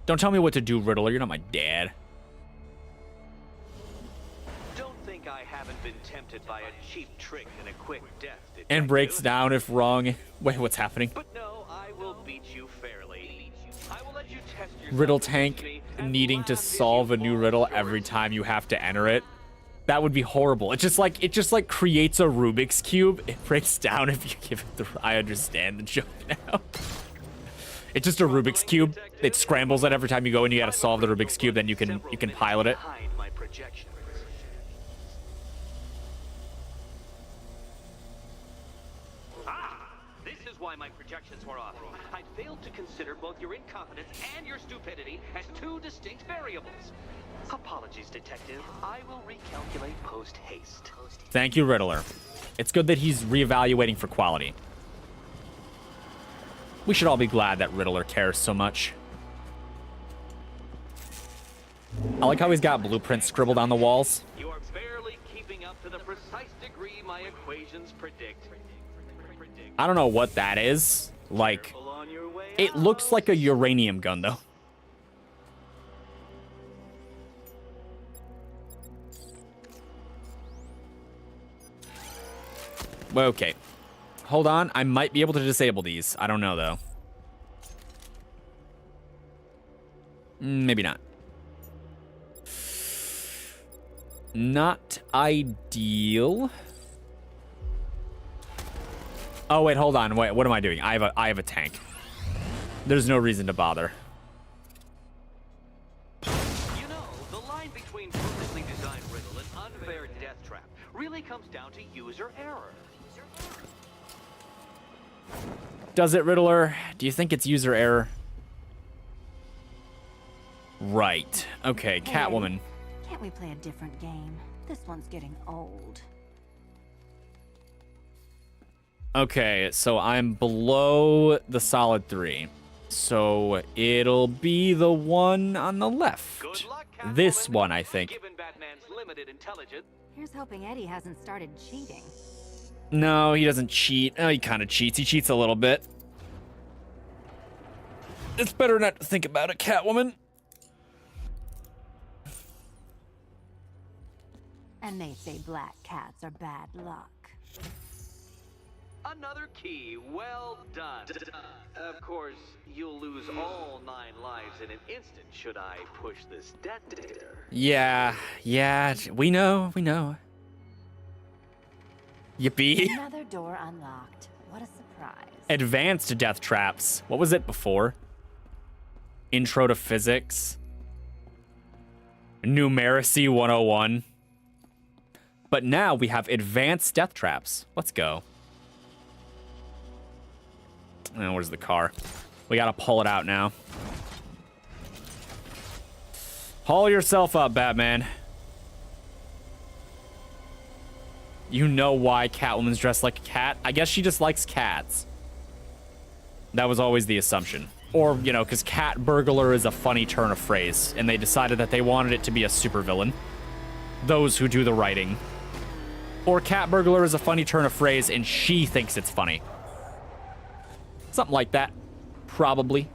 Don't tell me what to do, Riddler. You're not my dad. Don't think I haven't been tempted by a cheap trick and a quick death. And breaks down if wrong. Wait, what's happening? But no, I will beat you fairly. I will let you test yourself Riddle against tank me and needing laugh to if solve you a new fall riddle short. every time you have to enter it. That would be horrible. It just like creates a Rubik's Cube. It breaks down if you give it the... I understand the joke now. It's just a Rubik's Cube. It scrambles it every time you go and you gotta solve the Rubik's Cube, then you can pilot it. Behind my projections. This is why my projections were off. I failed to consider both your incompetence and your stupidity as two distinct variables. Apologies, Detective. I will recalculate post-haste. Thank you, Riddler. It's good that he's reevaluating for quality. We should all be glad that Riddler cares so much. I like how he's got blueprints scribbled on the walls. You are barely keeping up to the precise degree my equations predict. I don't know what that is. Like, Careful on your way it looks like a uranium gun, though. Okay. Hold on. I might be able to disable these. I don't know, though. Maybe not. Not ideal. Oh, wait, hold on. Wait, what am I doing? I have a tank. There's no reason to bother. You know, the line between perfectly designed riddle and unfair death trap really comes down to user error. Does it, Riddler? Do you think it's user error? Right. Okay, Catwoman. Can't we play a different game? This one's getting old. Okay, so I'm below the solid 3. So it'll be the one on the left. Good luck, Catwoman. This one, I think. Given Batman's limited intelligence, Here's hoping Eddie hasn't started cheating. No, he doesn't cheat. Oh, he kind of cheats. He cheats a little bit. It's better not to think about it, Catwoman. And they say black cats are bad luck. another key. Well done. Of course, you'll lose all 9 lives in an instant should I push this detonator. Yeah, we know. Yippee. Another door unlocked. What a surprise. Advanced death traps. What was it before? Intro to physics. Numeracy 101. But now we have advanced death traps. Let's go. Oh, where's the car? We gotta pull it out now. Haul yourself up, Batman. You know why Catwoman's dressed like a cat? I guess she just likes cats. That was always the assumption. Or, you know, because cat burglar is a funny turn of phrase, and they decided that they wanted it to be a supervillain. Those who do the writing. Or cat burglar is a funny turn of phrase, and she thinks it's funny. Something like that. Probably.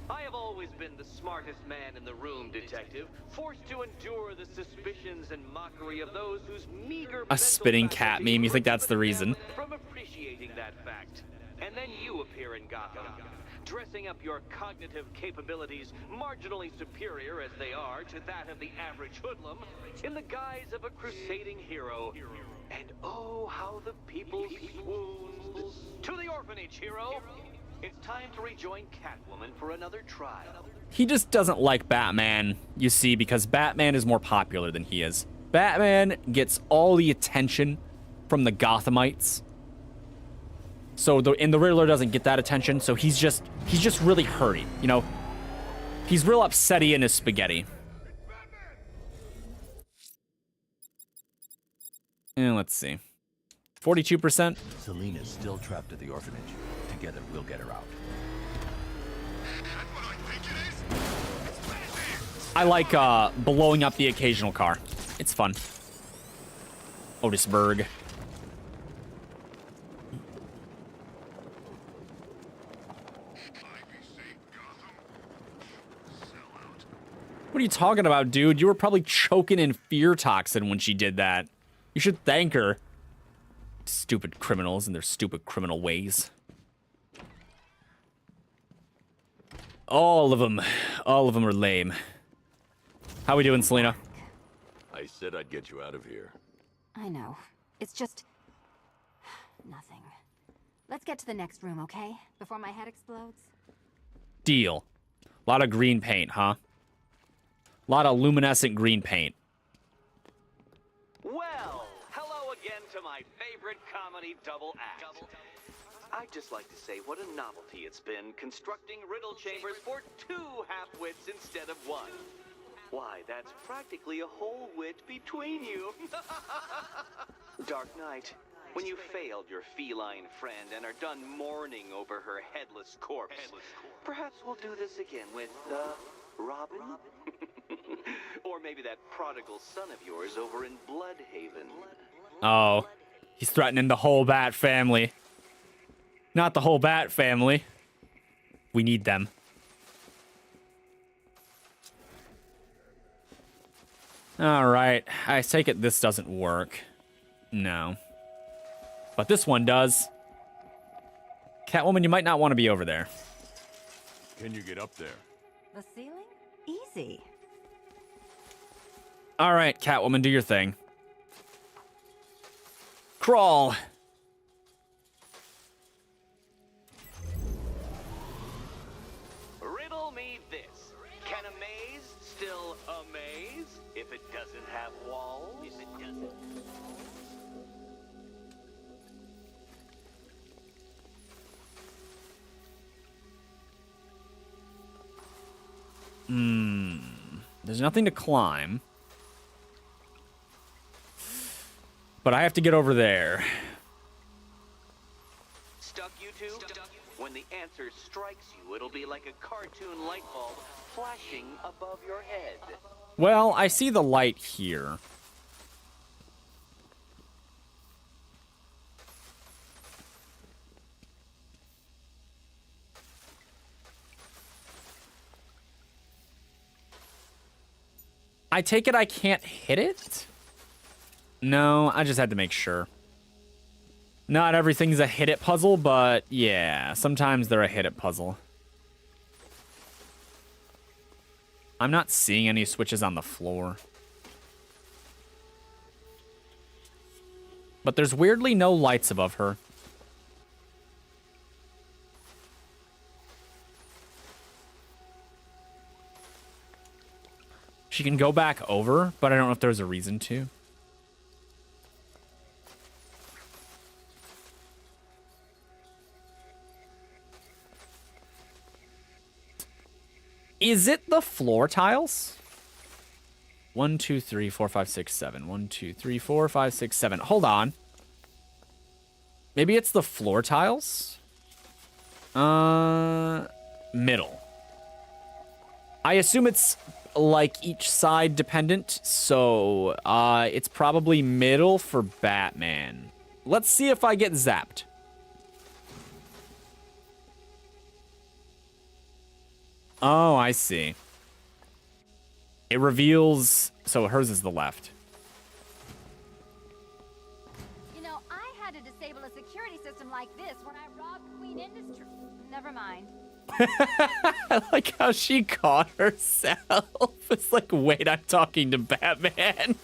I have always been the smartest man in the room, Detective, forced to endure the suspicions and mockery of those whose meager A spitting cat meme, you think that's the reason? from appreciating that fact. And then you appear in Gotham, dressing up your cognitive capabilities marginally superior as they are to that of the average hoodlum in the guise of a crusading hero. And oh, how the people swooned. To the orphanage, hero! It's time to rejoin Catwoman for another trial. He just doesn't like Batman, you see, because Batman is more popular than he is. Batman gets all the attention from the Gothamites. So the Riddler doesn't get that attention, so he's just really hurry, you know? He's real upsetty in his spaghetti. And let's see. 42%. Selena's still trapped at the orphanage. Together, we'll get her out. I like blowing up the occasional car. It's fun. Otisburg. What are you talking about, dude? You were probably choking in fear toxin when she did that. You should thank her. Stupid criminals and their stupid criminal ways. All of them are lame. How we doing, Selena? I said I'd get you out of here. I know. It's just... nothing. Let's get to the next room, okay? Before my head explodes. Deal. A lot of green paint, huh? A lot of luminescent green paint. Well, hello again to my favorite comedy double act. I'd just like to say what a novelty it's been constructing riddle chambers for 2 half-wits instead of 1. Why, that's practically a whole wit between you. Dark Knight, when you failed your feline friend and are done mourning over her headless corpse, perhaps we'll do this again with, Robin? Or maybe that prodigal son of yours over in Bloodhaven. Oh, he's threatening the whole Bat family. Not the whole Bat family. We need them. All right, I take it this doesn't work. No. But this one does. Catwoman, you might not want to be over there. Can you get up there? The ceiling? Easy. All right, Catwoman, do your thing. Crawl. Riddle me this. Can a maze still amaze if it doesn't have walls? If it doesn't. There's nothing to climb. But I have to get over there. Stuck, you two? When the answer strikes you, it'll be like a cartoon light bulb flashing above your head. Well, I see the light here. I take it I can't hit it? No, I just had to make sure. Not everything's a hit it puzzle, but yeah, sometimes they're a hit it puzzle. I'm not seeing any switches on the floor. But there's weirdly no lights above her. She can go back over, but I don't know if there's a reason to. Is it the floor tiles? 1, 2, 3, 4, 5, 6, 7. 1, 2, 3, 4, 5, 6, 7. Hold on. Maybe it's the floor tiles? Middle. I assume it's like each side dependent, so it's probably middle for Batman. Let's see if I get zapped. Oh, I see. It reveals... So hers is the left. You know, I had to disable a security system like this when I robbed Queen Industry. Never mind. I like how she caught herself. It's like, wait, I'm talking to Batman.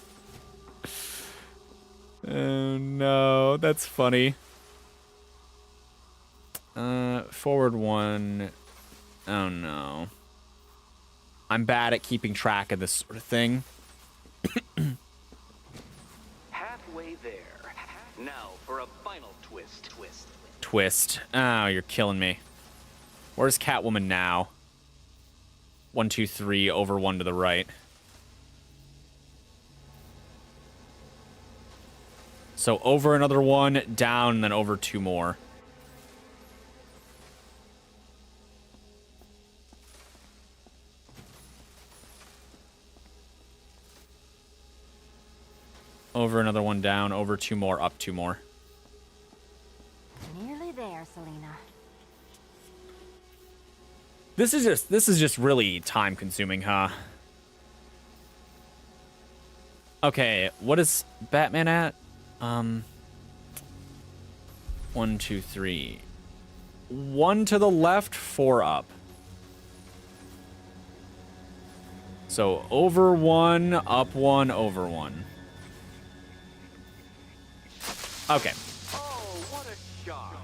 Oh no, that's funny. Forward 1. Oh no. I'm bad at keeping track of this sort of thing. Halfway there. Now for a final twist. Twist. Oh, you're killing me. Where's Catwoman now? 1, 2, 3, over 1 to the right. So over another 1, down, and then over 2 more. Over another 1, down, over 2 more, up 2 more. Nearly there, Selena. This is just really time consuming, huh? Okay, what is Batman at? 1, 2, 3. 1 to the left, 4 up. So over 1, up 1, over 1. Okay. Oh, what a shock.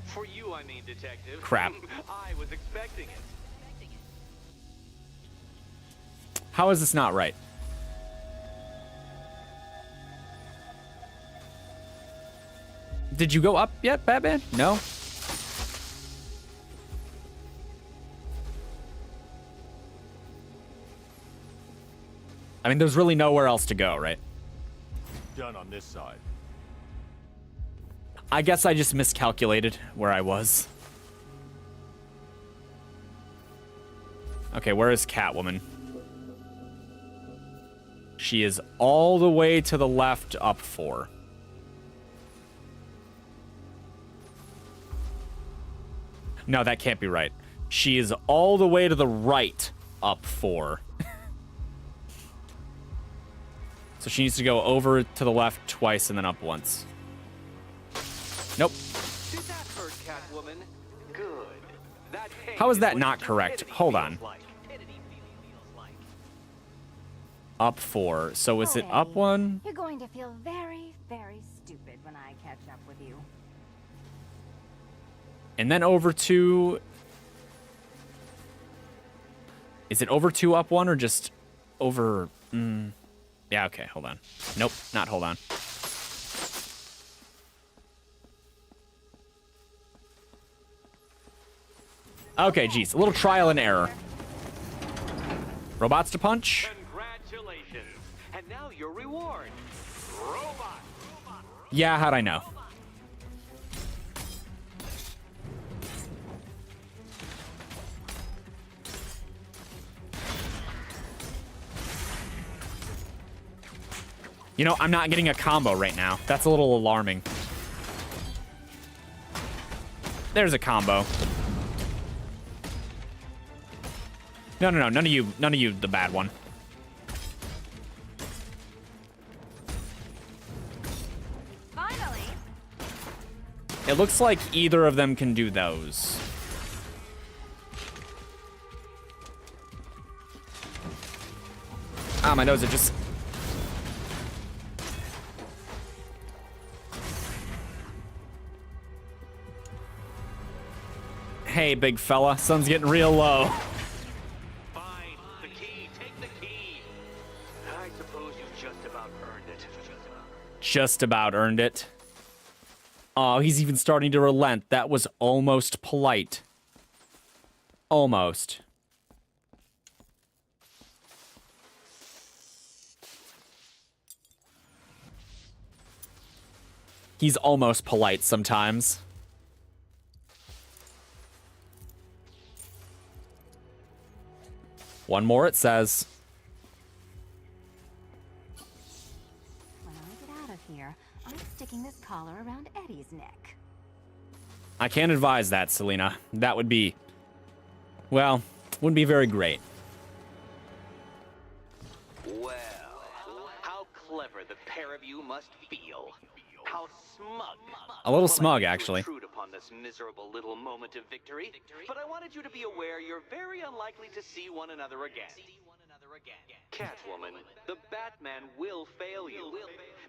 For you, I mean, Detective. Crap. I was expecting it. How is this not right? Did you go up yet, Batman? No? I mean, there's really nowhere else to go, right? Done on this side. I guess I just miscalculated where I was. Okay, where is Catwoman? She is all the way to the left, up 4. No, that can't be right. She is all the way to the right, up 4. So she needs to go over to the left twice and then up once. Nope. Did that hurt, Catwoman? Good. That How is that not correct? Hold on. Up 4. So is it up 1? You're going to feel very, very stupid when I catch up with you. And then over 2. Is it over 2, up 1, or just over... Yeah, okay, hold on. Nope, not hold on. Okay, geez, a little trial and error. Robots to punch. Congratulations. And now your reward. Robot. Yeah, how'd I know? You know, I'm not getting a combo right now. That's a little alarming. There's a combo. No, none of you, the bad one. Finally! It looks like either of them can do those. Ah, my nose, it just... Hey, big fella, sun's getting real low. Fine. The key. Take the key. I suppose you just about earned it. Just about earned it. Oh, he's even starting to relent. That was almost polite. Almost. He's almost polite sometimes. One more, it says. When I get out of here, I'm sticking this collar around Eddie's neck. I can't advise that, Selena. That would be... Well, wouldn't be very great. Well, how clever the pair of you must feel. How smug. A little Well, I smug, hate to actually. intrude upon this miserable little moment of victory, but I wanted you to be aware you're very unlikely to see one another again. Catwoman, the Batman will fail you.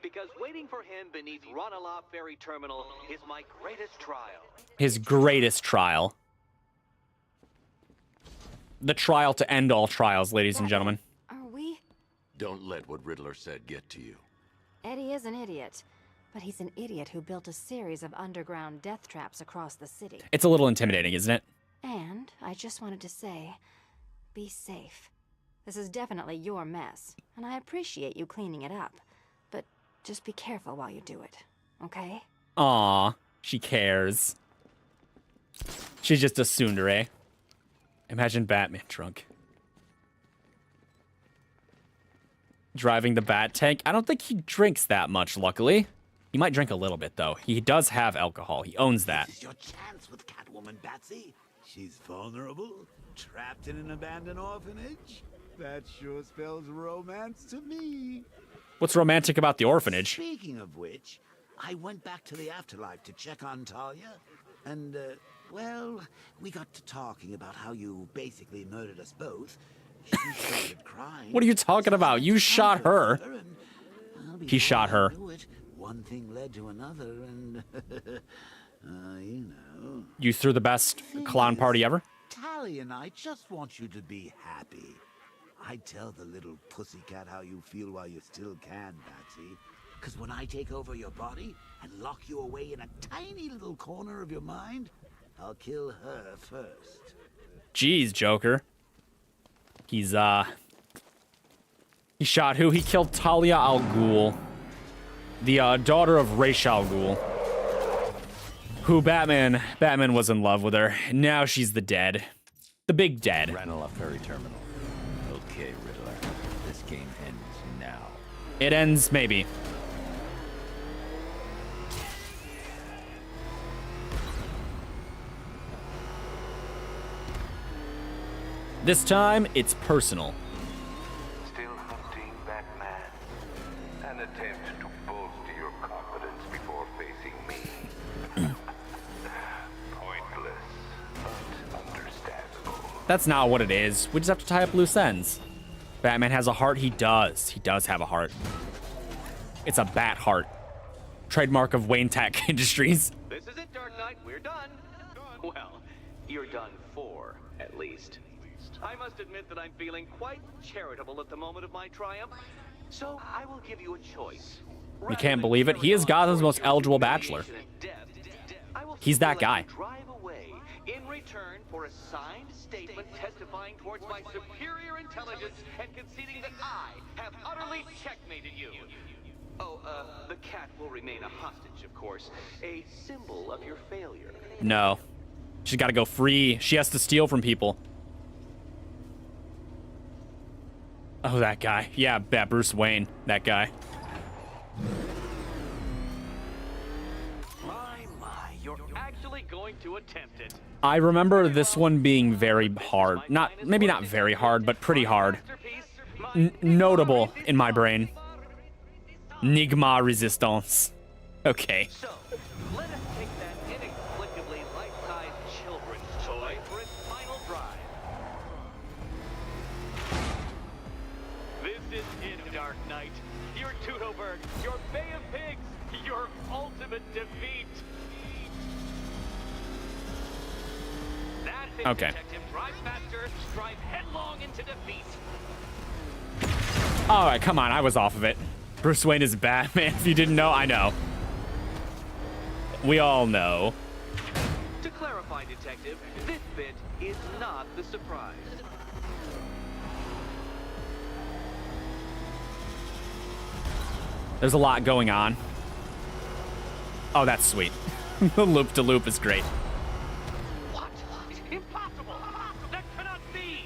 Because waiting for him beneath Ronalop Ferry Terminal is my greatest trial. His greatest trial. The trial to end all trials, ladies and gentlemen. Are we? Don't let what Riddler said get to you. Eddie is an idiot. But he's an idiot who built a series of underground death traps across the city. It's a little intimidating, isn't it? And I just wanted to say, be safe. This is definitely your mess, and I appreciate you cleaning it up. But just be careful while you do it, okay? Aw, she cares. She's just a tsundere. Imagine Batman drunk. Driving the Bat tank. I don't think he drinks that much, luckily. He might drink a little bit, though. He does have alcohol. He owns that. This is your chance with Catwoman, Batsy. She's vulnerable, trapped in an abandoned orphanage. That sure spells romance to me. What's romantic about the orphanage? Speaking of which, I went back to the afterlife to check on Talia, and, well, we got to talking about how you basically murdered us both. She started crying. What are you talking about? You shot her. And, well, He shot before I her. knew it, one thing led to another, and, you know. You threw the best clown party ever? Talia and I just want you to be happy. I tell the little pussycat how you feel while you still can, Batsy. Because when I take over your body and lock you away in a tiny little corner of your mind, I'll kill her first. Jeez, Joker. He shot who? He killed Talia al Ghul, the daughter of Ra's al Ghul, who Batman was in love with her. Now she's the dead. The big dead. Ranelagh Ferry Terminal. Okay, Riddler. This game ends now. It ends, maybe. This time, it's personal. Still hunting Batman? An attempt to bolster your confidence before facing me. Pointless, but understandable. That's not what it is. We just have to tie up loose ends. Batman has a heart. He does. He does have a heart. It's a bat heart. Trademark of Wayne Tech Industries. This is it, Dark Knight. We're done. Well, you're done for, at least. I must admit that I'm feeling quite charitable at the moment of my triumph. So I will give you a choice. You can't believe it. He is Gotham's most eligible bachelor. He's that guy. Drive away in return for a signed statement testifying towards my superior intelligence and conceding that I have utterly checkmated you. Oh, the cat will remain a hostage, of course. A symbol of your failure. No. She's got to go free. She has to steal from people. Oh, that guy. Yeah, Bruce Wayne. That guy. My, you're actually going to attempt it. I remember this one being very hard. Maybe not very hard, but pretty hard. Notable in my brain. Nigma Resistance. Okay. So, let us take that inexplicably life-sized children's toy for its final drive. This is it, Dark Knight. Your Tudoberg, your Bay of Pigs, your ultimate defeat. That's it, Okay. Detective. Drive faster, drive headlong into defeat. All right, come on. I was off of it. Bruce Wayne is Batman. If you didn't know, I know. We all know. To clarify, Detective, this bit is not the surprise. There's a lot going on. Oh, that's sweet. The loop-de-loop is great. What? Impossible! That cannot be!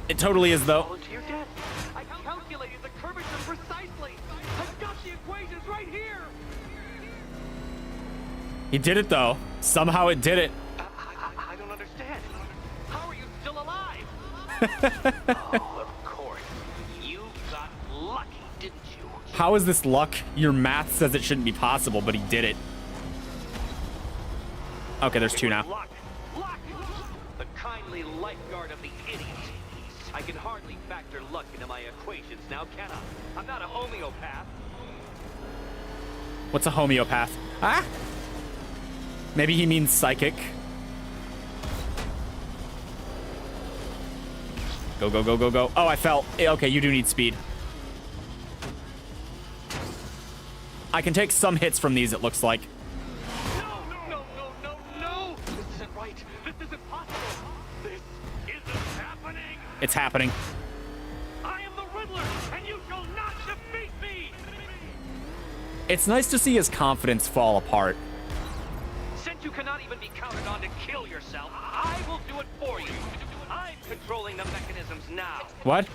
It totally is, though. To your death. I calculated the curvature precisely. I've got the equations right here. He did it, though. Somehow it did it. I don't understand. How are you still alive? Oh, of course. You got lucky, didn't you? How is this luck? Your math says it shouldn't be possible, but he did it. Okay, there's two now. Luck! Luck! The kindly lifeguard of the idiot. I can hardly factor luck into my equations now, can I? I'm not a homeopath. What's a homeopath? Ah? Maybe he means psychic. Go, go, go, go, go. Oh, I fell. Okay, you do need speed. I can take some hits from these, it looks like. No, no, no, no, no! This isn't right. This isn't possible. This isn't happening. It's happening. I am the Riddler, and you shall not defeat me! It's nice to see his confidence fall apart. Since you cannot even be counted on to kill yourself, I will do it for you. I'm controlling the mechanisms now. What?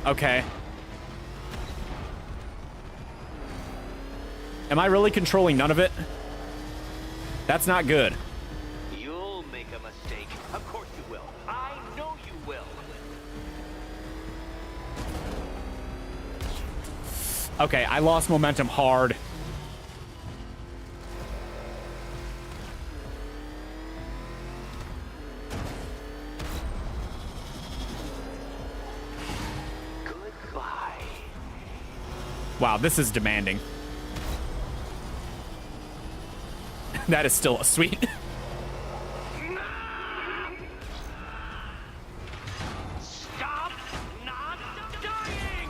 Okay. Am I really controlling none of it? That's not good. You'll make a mistake. Of course you will. I know you will. Okay, I lost momentum hard. Goodbye. Wow, this is demanding. That is still sweet. Stop not dying!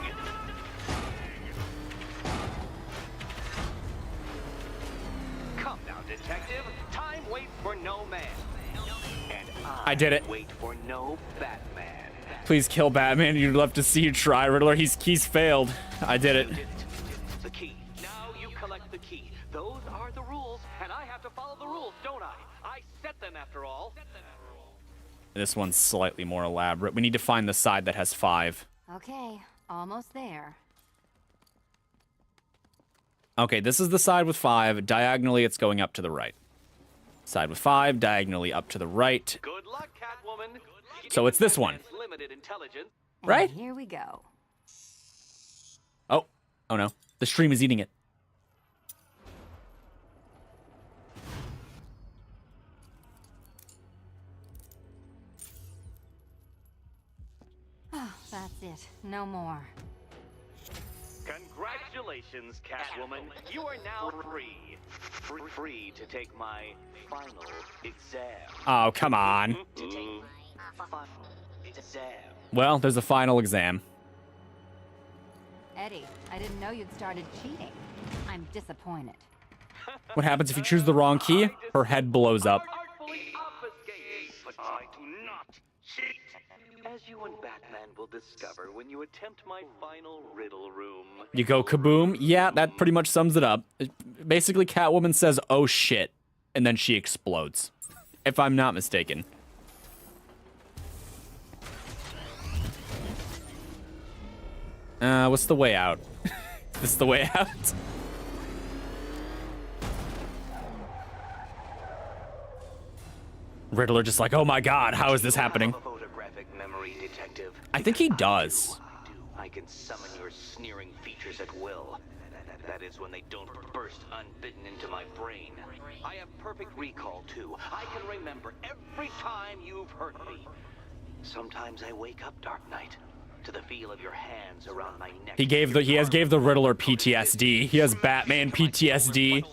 Come now, detective. Time waits for no man. And I did it. Wait for no Batman. Please kill Batman. You'd love to see you try, Riddler. He's failed. I did it. The key. Now you collect the key. Those are the rules, and I have to follow the rules, don't I? I set them after all. This one's slightly more elaborate. We need to find the side that has 5. Okay, almost there. Okay, this is the side with 5. Diagonally, it's going up to the right. Side with 5, diagonally up to the right. Good luck, Catwoman. So it's this one. Limited intelligence. And Right? here we go. Oh. Oh no. The stream is eating it. Oh, that's it. No more. Congratulations, Catwoman. You are now free. Free to take my final exam. Oh, come on. To take my final exam. Well, there's a final exam. Eddie, I didn't know you'd started cheating. I'm disappointed. What happens if you choose the wrong key? Her head blows up. Artfully obfuscated, but I do not cheat. As you and Batman will discover when you attempt my final riddle room. You go kaboom. Yeah, that pretty much sums it up. Basically, Catwoman says, oh shit, and then she explodes. If I'm not mistaken. What's the way out? Is this the way out? Riddler just like, oh my god, how is this happening? Photographic memory, detective. I think he does. I can summon your sneering features at will. That is when they don't burst unbidden into my brain. I have perfect recall, too. I can remember every time you've hurt me. Sometimes I wake up, Dark Knight, to the feel of your hands around my neck. He gave the Riddler PTSD. He has Batman PTSD.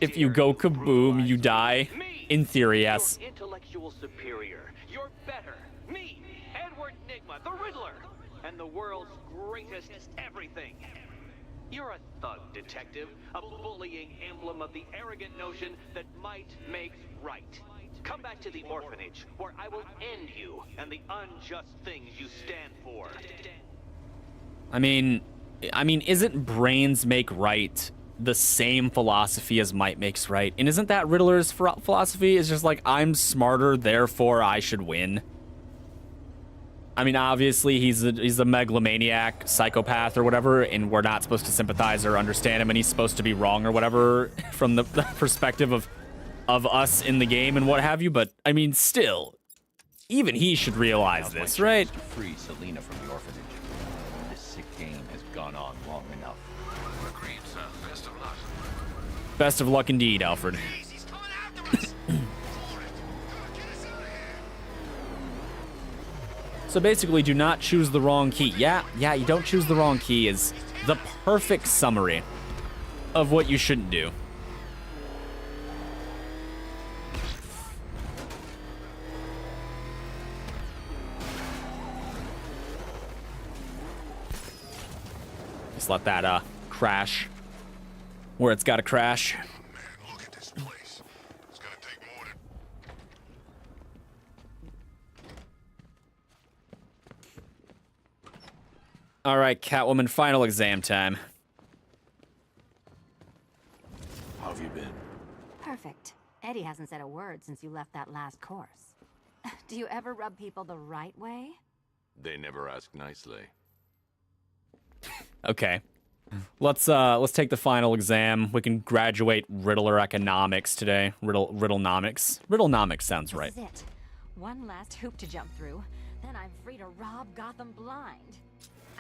If you go kaboom, you die. In theory, yes. Your intellectual superior. You're better. Me, Edward Nygma, the Riddler, and the world's greatest everything. You're a thug, detective, a bullying emblem of the arrogant notion that might makes right. Come back to the orphanage, where I will end you and the unjust things you stand for. I mean, isn't brains make right the same philosophy as might makes right? And isn't that Riddler's philosophy? It's just like, I'm smarter, therefore I should win. I mean, obviously he's a megalomaniac, psychopath or whatever, and we're not supposed to sympathize or understand him, and he's supposed to be wrong or whatever from the perspective of us in the game and what have you. But I mean, still, even he should realize this, right? To free Selina from the orphanage. game has gone on long enough. Agreed, sir. Best of luck. Best of luck indeed, Alfred. Jeez, he's coming after us! For it! Get us out of here! So basically, do not choose the wrong key. Yeah, you don't choose the wrong key is the perfect summary of what you shouldn't do. Just let that crash where it's got to crash. Man, look at this place. It's gonna take more than... All right, Catwoman, final exam time. How have you been? Perfect. Eddie hasn't said a word since you left that last course. Do you ever rub people the right way? They never ask nicely. Okay. Let's take the final exam. We can graduate Riddler economics today. Riddlenomics. Riddlenomics sounds right. This is it. One last hoop to jump through, then I'm free to rob Gotham blind.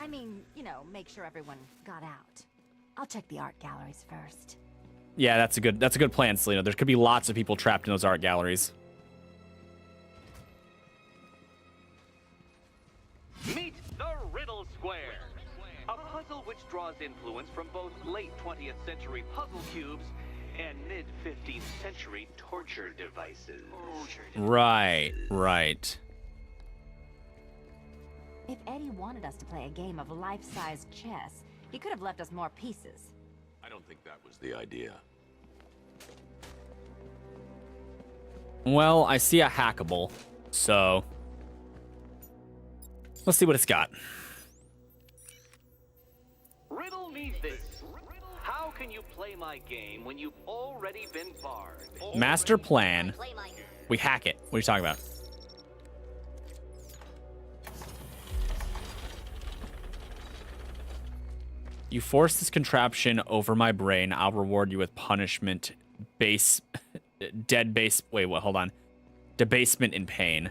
I mean, you know, make sure everyone got out. I'll check the art galleries first. Yeah, that's a good plan, Selena. There could be lots of people trapped in those art galleries. Meet the Riddle Square, a puzzle which draws influence from both late 20th century puzzle cubes and mid 15th century torture devices. Right. If Eddie wanted us to play a game of life-size chess, he could have left us more pieces. I don't think that was the idea. Well, I see a hackable, so let's see what it's got. Riddle me this. How can you play my game when you've already been barred? Master plan. We hack it. What are you talking about? You force this contraption over my brain. I'll reward you with punishment. Wait, what? Hold on. Debasement and pain.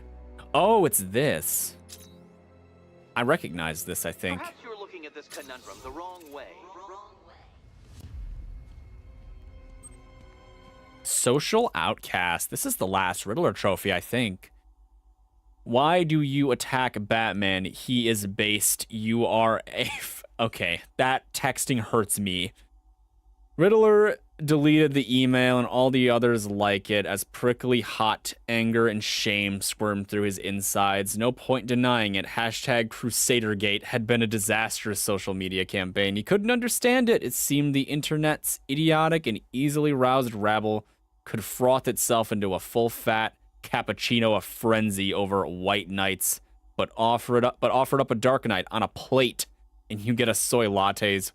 Oh, it's this. I recognize this, I think. Perhaps you're looking at this conundrum the wrong way. Social outcast. This is the last Riddler trophy, I think. Why do you attack Batman? He is based. You are a... Okay, that texting hurts me. Riddler deleted the email and all the others like it as prickly hot anger and shame squirmed through his insides. No point denying it. Hashtag Crusadergate had been a disastrous social media campaign. He couldn't understand it. It seemed the internet's idiotic and easily roused rabble could froth itself into a full-fat cappuccino of frenzy over white knights, but offered up a dark knight on a plate, and you get a soy latte's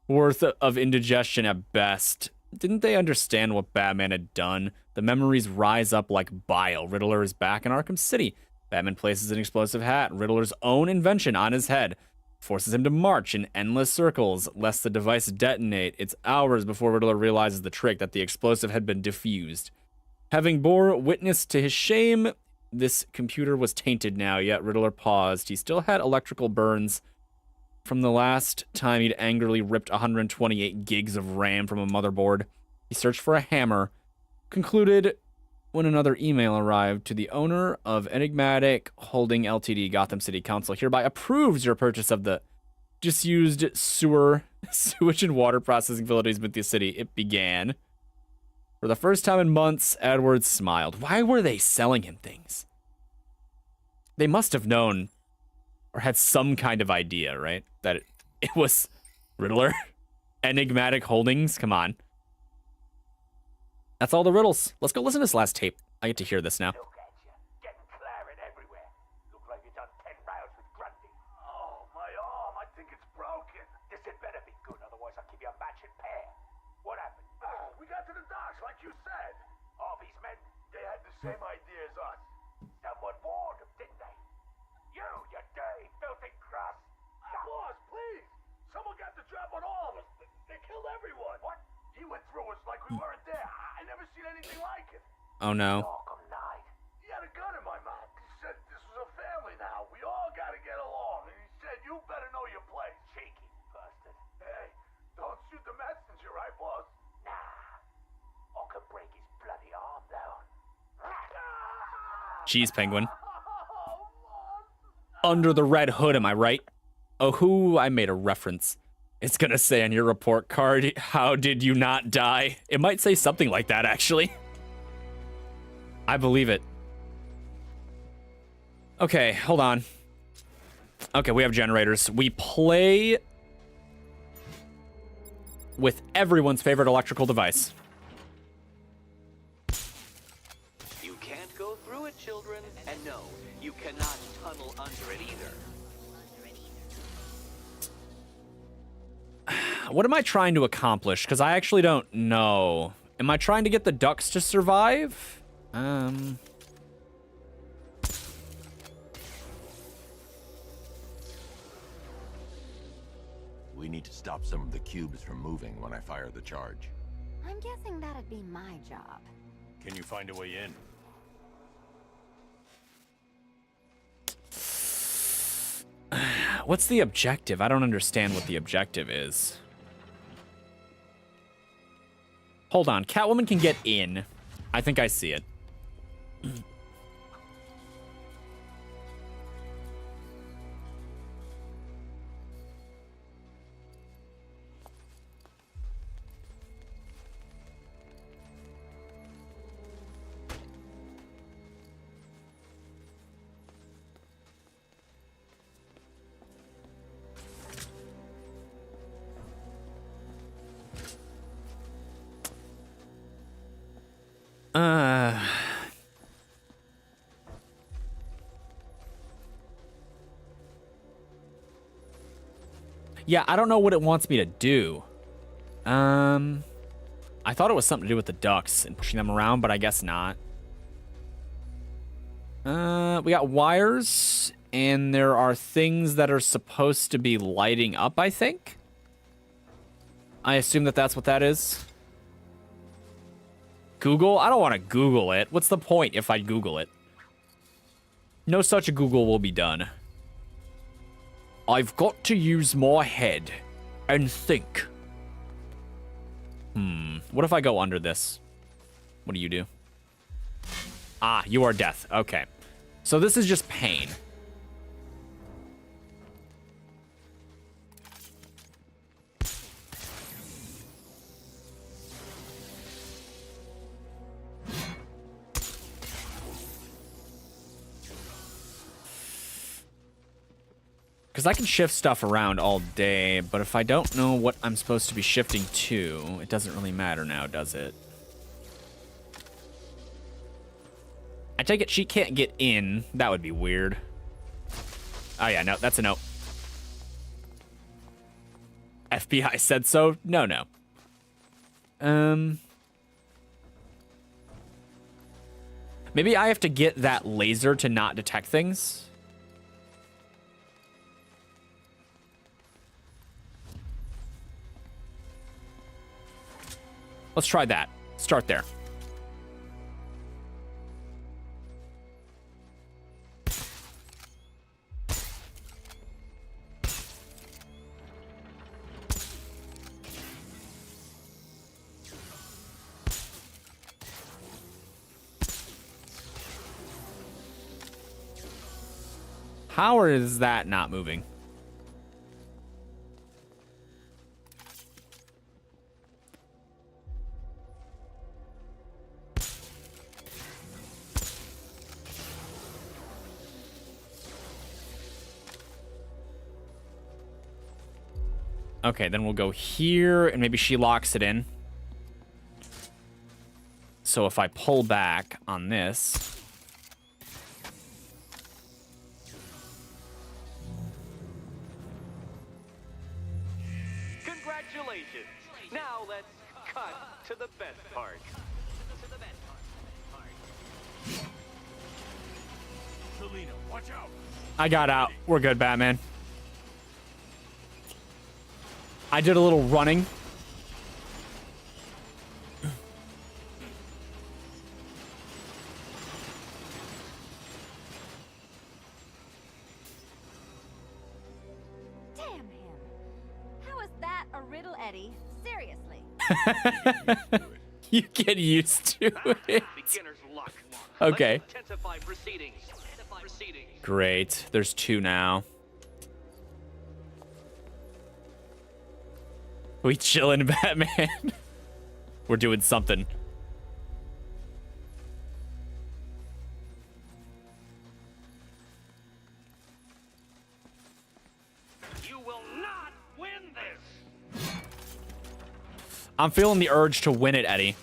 worth of indigestion at best. Didn't they understand what Batman had done? The memories rise up like bile. Riddler is back in Arkham City. Batman places an explosive hat, Riddler's own invention, on his head, forces him to march in endless circles, lest the device detonate. It's hours before Riddler realizes the trick, that the explosive had been diffused. Having bore witness to his shame, this computer was tainted now, yet Riddler paused. He still had electrical burns from the last time he'd angrily ripped 128 gigs of RAM from a motherboard. He searched for a hammer, concluded when another email arrived to the owner of Enigmatic Holding Ltd. Gotham City Council hereby approves your purchase of the disused sewage and water processing facilities with the city. It began. For the first time in months, Edwards smiled. Why were they selling him things? They must have known or had some kind of idea, right? That it was Riddler. Enigmatic Holdings. Come on. That's all the riddles. Let's go listen to this last tape. I get to hear this now. Look at you, getting claret everywhere. Look like you've done 10 rounds with Grundy. Oh, my arm, I think it's broken. This had better be good, otherwise I'll give you a matching pair. What happened? Oh, we got to the docks, like you said. Harvey's men, they had the same idea as us. Someone warned them, didn't they? You dirty, filthy crust. Boss, please. Someone got the drop on all of us. They killed everyone. What? He went through us like we weren't there. I never seen anything like it. Oh no. Arkham Knight. He had a gun in my mouth. He said this was a family now. We all gotta get along. And he said you better know your place. Cheeky. Jeez, Penguin. Under the red hood, am I right? Oh, who? I made a reference. It's gonna say on your report card, how did you not die? It might say something like that, actually. I believe it. Okay, hold on. Okay, we have generators. We play with everyone's favorite electrical device. You can't go through it, children. And no, you cannot tunnel under it either. What am I trying to accomplish? Because I actually don't know. Am I trying to get the ducks to survive? We need to stop some of the cubes from moving when I fire the charge. I'm guessing that'd be my job. Can you find a way in? What's the objective? I don't understand what the objective is. Hold on. Catwoman can get in. I think I see it. Yeah, I don't know what it wants me to do. I thought it was something to do with the ducks and pushing them around, but I guess not. We got wires, and there are things that are supposed to be lighting up, I think. I assume that that's what that is. Google? I don't want to Google it. What's the point if I Google it? No such Google will be done. I've got to use my head and think. What if I go under this? What do you do? Ah, you are death. Okay. So this is just pain. Because I can shift stuff around all day, but if I don't know what I'm supposed to be shifting to, it doesn't really matter now, does it? I take it she can't get in. That would be weird. Oh yeah, no, that's a no. FBI said so? No, no. Maybe I have to get that laser to not detect things? Let's try that. Start there. How is that not moving? Okay, then we'll go here, and maybe she locks it in. So if I pull back on this... Congratulations! Now let's cut to the best part. Selena, watch out! I got out. We're good, Batman. I did a little running. Damn him. How is that a riddle, Eddie? Seriously. You get used to it. Beginner's luck. Okay. Let's intensify proceedings. Great. There's 2 now. We chillin', Batman. We're doing something. You will not win this. I'm feeling the urge to win it, Eddie.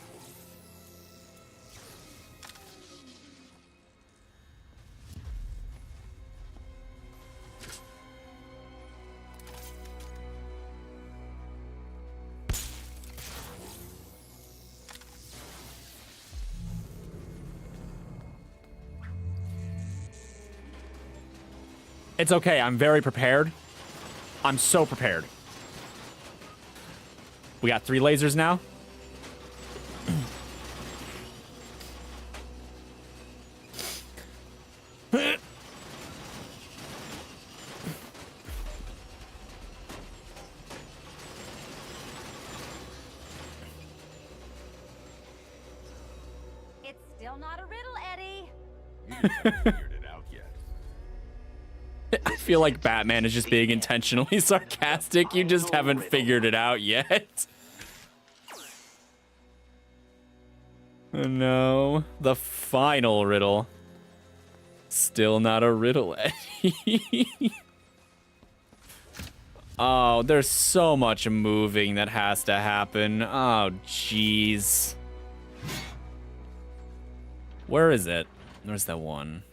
It's okay. I'm very prepared. I'm so prepared. We got 3 lasers now. It's still not a riddle, Eddie. You haven't figured it out yet. I feel like Batman is just being intentionally sarcastic. You just haven't figured it out yet. Oh no. The final riddle. Still not a riddle, Eddie. Oh, there's so much moving that has to happen. Oh, jeez. Where is it? Where's that one?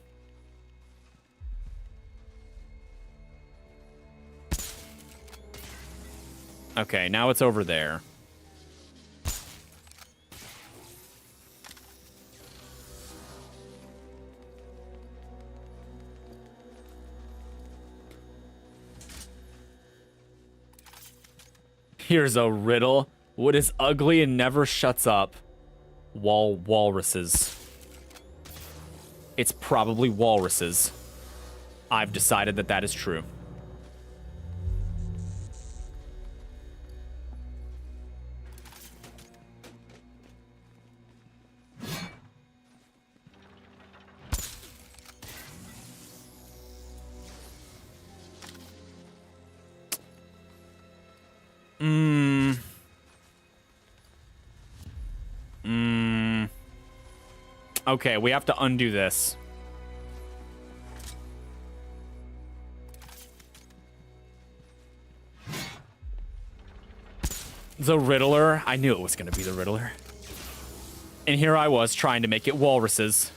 Okay, now it's over there. Here's a riddle. What is ugly and never shuts up? Walruses. It's probably walruses. I've decided that that is true. Okay, we have to undo this. The Riddler. I knew it was going to be the Riddler. And here I was trying to make it walruses.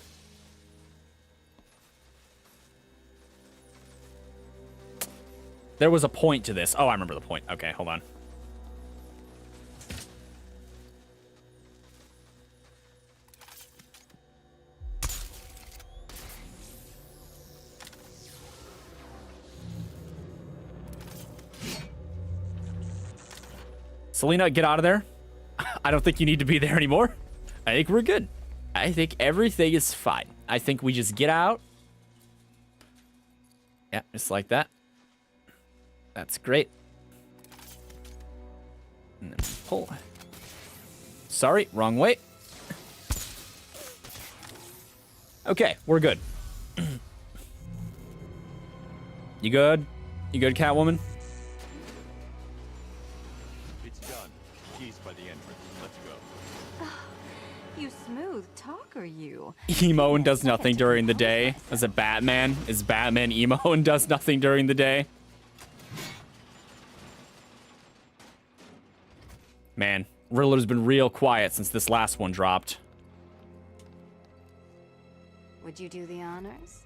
There was a point to this. Oh, I remember the point. Okay, hold on. Selena, get out of there. I don't think you need to be there anymore. I think we're good. I think everything is fine. I think we just get out. Yeah, just like that. That's great. And then pull. Sorry, wrong way. Okay, we're good. You good? You good, Catwoman? It's done. Keys by the entrance. Let's go. You smooth talker, you. Emo and does nothing during the day. As a Batman, is Batman emo and does nothing during the day? Man, Riddler's been real quiet since this last one dropped. Would you do the honors?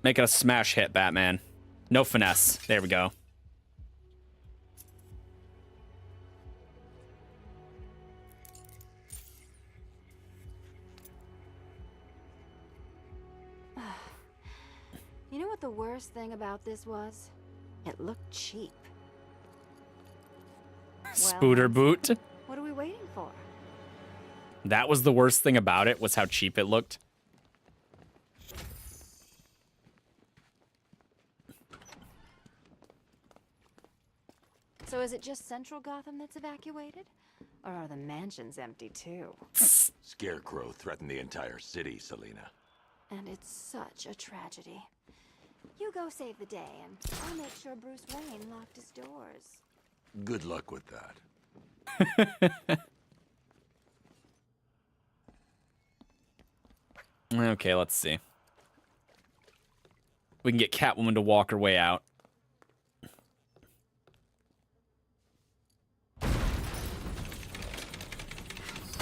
Make it a smash hit, Batman. No finesse. There we go. You know what the worst thing about this was? It looked cheap. Spooter boot. What are we waiting for? That was the worst thing about it, was how cheap it looked. So is it just Central Gotham that's evacuated? Or are the mansions empty too? Scarecrow threatened the entire city, Selina. And it's such a tragedy. You go save the day, and I'll make sure Bruce Wayne locked his doors. Good luck with that. Okay, let's see. We can get Catwoman to walk her way out.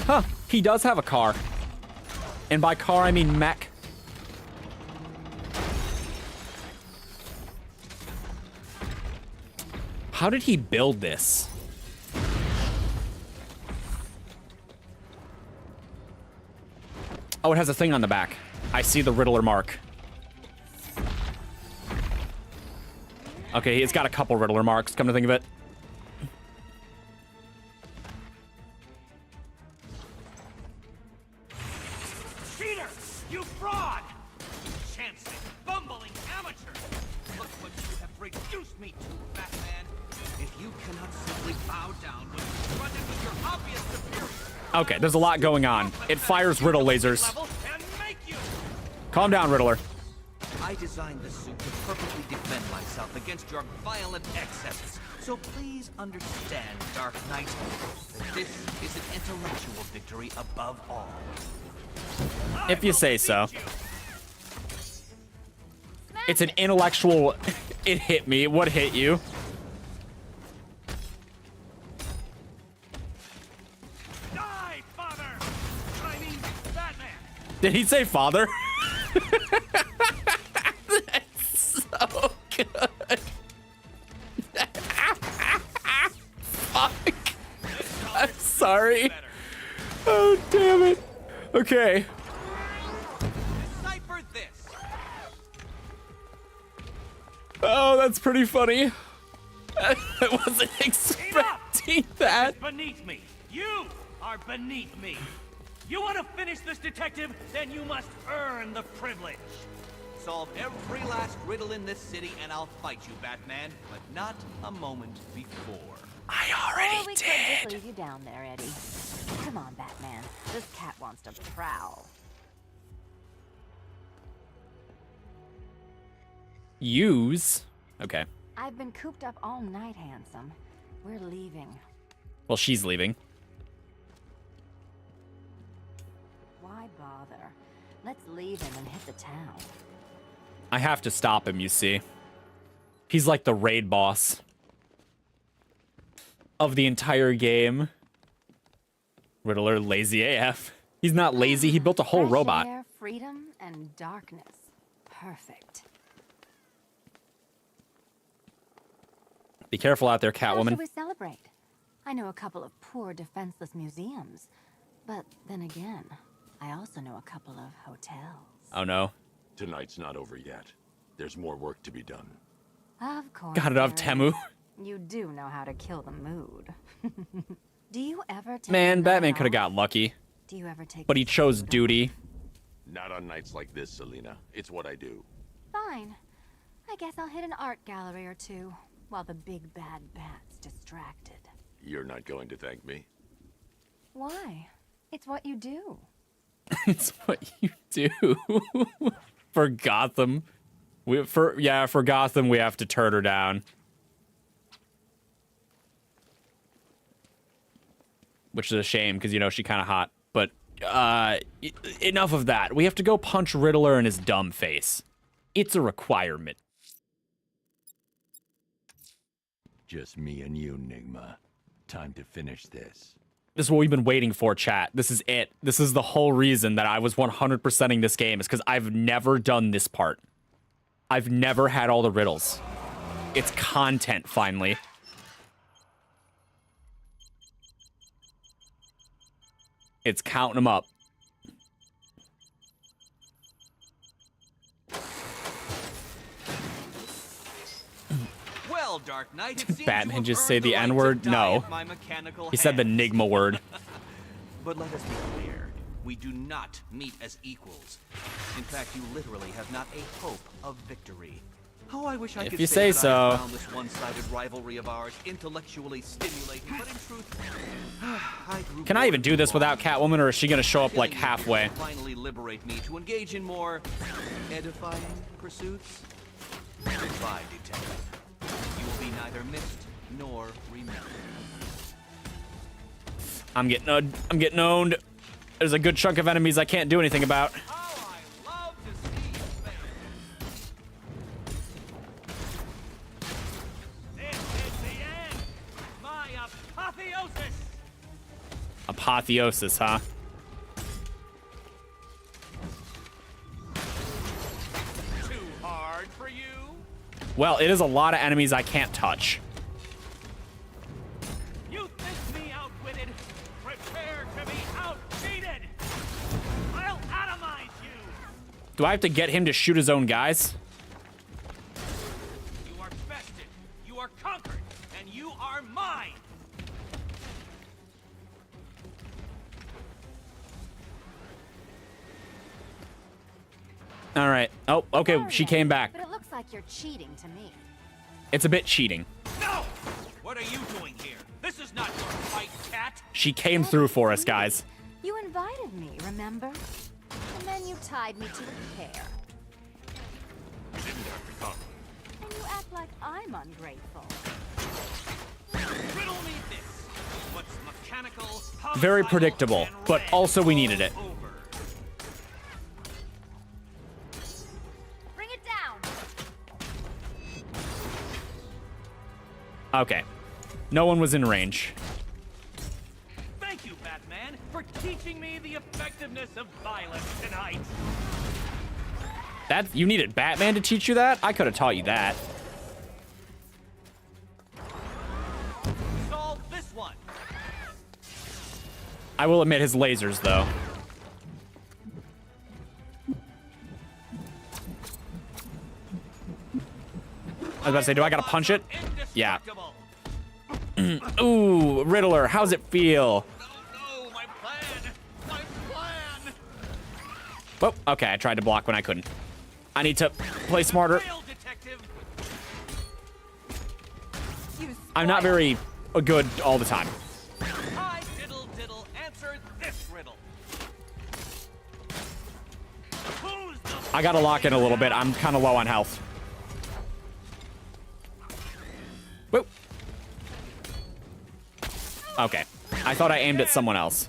Huh, he does have a car. And by car, I mean mech. How did he build this? Oh, it has a thing on the back. I see the Riddler mark. Okay, he's got a couple Riddler marks, come to think of it. Cheater! You fraud! Chancing, bumbling amateur! Look what you have reduced me to, Batman! If you cannot simply bow down when confronted with your obvious superior... Okay, there's a lot going on. It fires Riddle lasers. And make you... Calm down, Riddler. I designed this suit to perfectly defend myself against your violent excesses. So please understand, Dark Knight, that this is an intellectual victory above all. If you say so. It's an intellectual... It hit me. What hit you? Die, father! I mean, Batman! Did he say father? That's so good. Fuck. I'm sorry. Oh, damn it. Okay. Decipher this. Oh, that's pretty funny. I wasn't expecting that. Beneath me! You are beneath me! You want to finish this, detective? Then you must earn the privilege! Solve every last riddle in this city and I'll fight you, Batman, but not a moment before. I Or already we could did. just leave you down there, Eddie. Come on, Batman. This cat wants to prowl. Use. Okay. I've been cooped up all night, handsome. We're leaving. Well, she's leaving. Why bother? Let's leave him and hit the town. I have to stop him, you see. He's like the raid boss of the entire game. Riddler, lazy AF. He's not lazy, he built a whole Fresh robot. air, freedom, and darkness. Perfect. Be careful out there, How should Catwoman. we celebrate? I know a couple of poor, defenseless museums. But then again, I also know a couple of hotels. Oh no. Tonight's not over yet. There's more work to be done. Of course. Got it off there Temu. is. You do know how to kill the mood. Do you ever take Man, a Batman night could have off? got lucky. Do you ever take But he the chose food off? duty. Not on nights like this, Selina. It's what I do. Fine. I guess I'll hit an art gallery or two while the big bad bat's distracted. You're not going to thank me? Why? It's what you do. It's what you do. For Gotham. For Gotham, we have to turn her down. Which is a shame, because, you know, she kind of hot. But, enough of that. We have to go punch Riddler in his dumb face. It's a requirement. Just me and you, Nigma. Time to finish this. This is what we've been waiting for, chat. This is it. This is the whole reason that I was 100%ing this game, is because I've never done this part. I've never had all the riddles. It's content, finally. It's counting them up. Well, Dark Knight, it seems Batman you have just earned say the the right to N-word? die No. at my mechanical He said the hands. Nigma word. But let us be clear. We do not meet as equals. In fact, you literally have not a hope of victory. Oh, I wish I If could you say say that I so. found this one-sided rivalry of ours intellectually stimulating, but in truth, I grew Can I even do this without Catwoman, or is she gonna show up like halfway? Finally liberate me to engage in more edifying pursuits. Goodbye, detective. You will be neither missed nor remembered. I'm getting owned. There's a good chunk of enemies I can't do anything about. Oh, I love to see you fail. This is the end. My apotheosis. Apotheosis, huh? Too hard for you? Well, it is a lot of enemies I can't touch. You think me outwitted? Prepare to be outcheated. I'll atomize you. Do I have to get him to shoot his own guys? You are bested. You are conquered, and you are mine. All right. Oh, okay. Sorry, She came back. But it looks like you're cheating to me. It's a bit cheating. No! What are you doing here? This is not your fight, cat. She came through for us, guys. You invited me, remember? And then you tied me to a chair. You didn't have to come. And you act like I'm ungrateful. Riddle me this. What's mechanical, Very homicidal, predictable, and but red also we needed it. all over? Bring it down! Okay. No one was in range. Thank you, Batman, for teaching me the effectiveness of violence tonight. You needed Batman to teach you that? I could have taught you that. Solve this one. I will admit his lasers, though. I was about to say, do I gotta punch it? Yeah. Indestructible. Ooh, Riddler, how's it feel? No, my plan. My plan. Oh, okay, I tried to block when I couldn't. I need to play smarter. Fail, detective. I'm not very good all the time. I diddle answer this riddle. Who's the I gotta lock in a little bit. I'm kind of low on health. Whoop. Okay. I thought I aimed at someone else.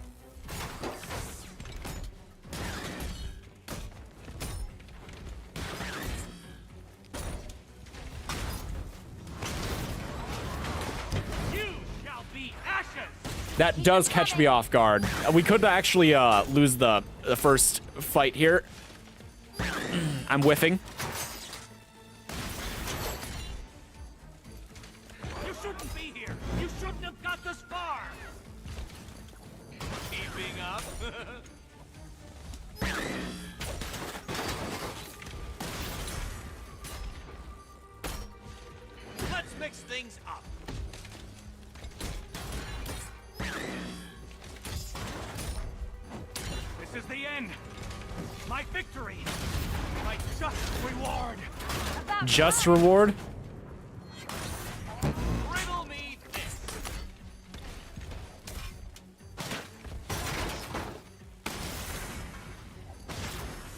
You shall be ashes. That does catch me off guard. We could actually lose the first fight here. I'm whiffing. You shouldn't be here. You shouldn't have got this far. Keeping up. Let's mix things up. This is the end. My victory. My just reward. Just reward? Riddle me this.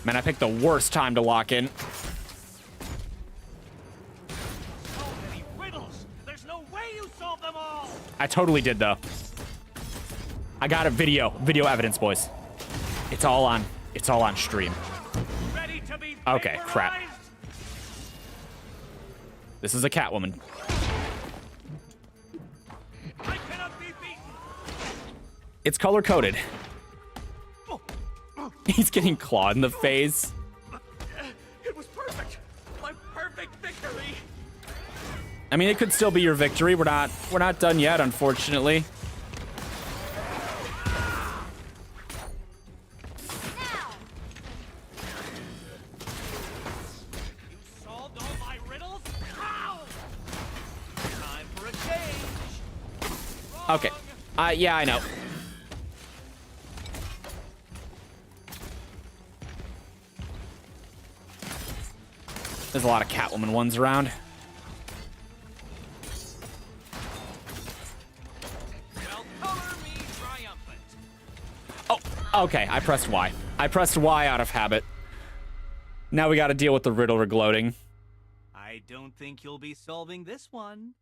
Man, I picked the worst time to lock in. So many riddles. There's no way you solve them all. I totally did, though. I got a video evidence, boys. It's all on stream. Ready to be Okay, crap. vaporized? This is a Catwoman. I cannot be beaten. It's color-coded. He's getting clawed in the face. It was perfect. My perfect victory. I mean, it could still be your victory. We're not done yet, unfortunately. You solved all my riddles? How? Time for a change. Okay. Yeah, I know. There's a lot of Catwoman ones around. Well, color me triumphant. Oh, okay. I pressed Y. I pressed Y out of habit. Now we got to deal with the Riddler gloating. I don't think you'll be solving this one.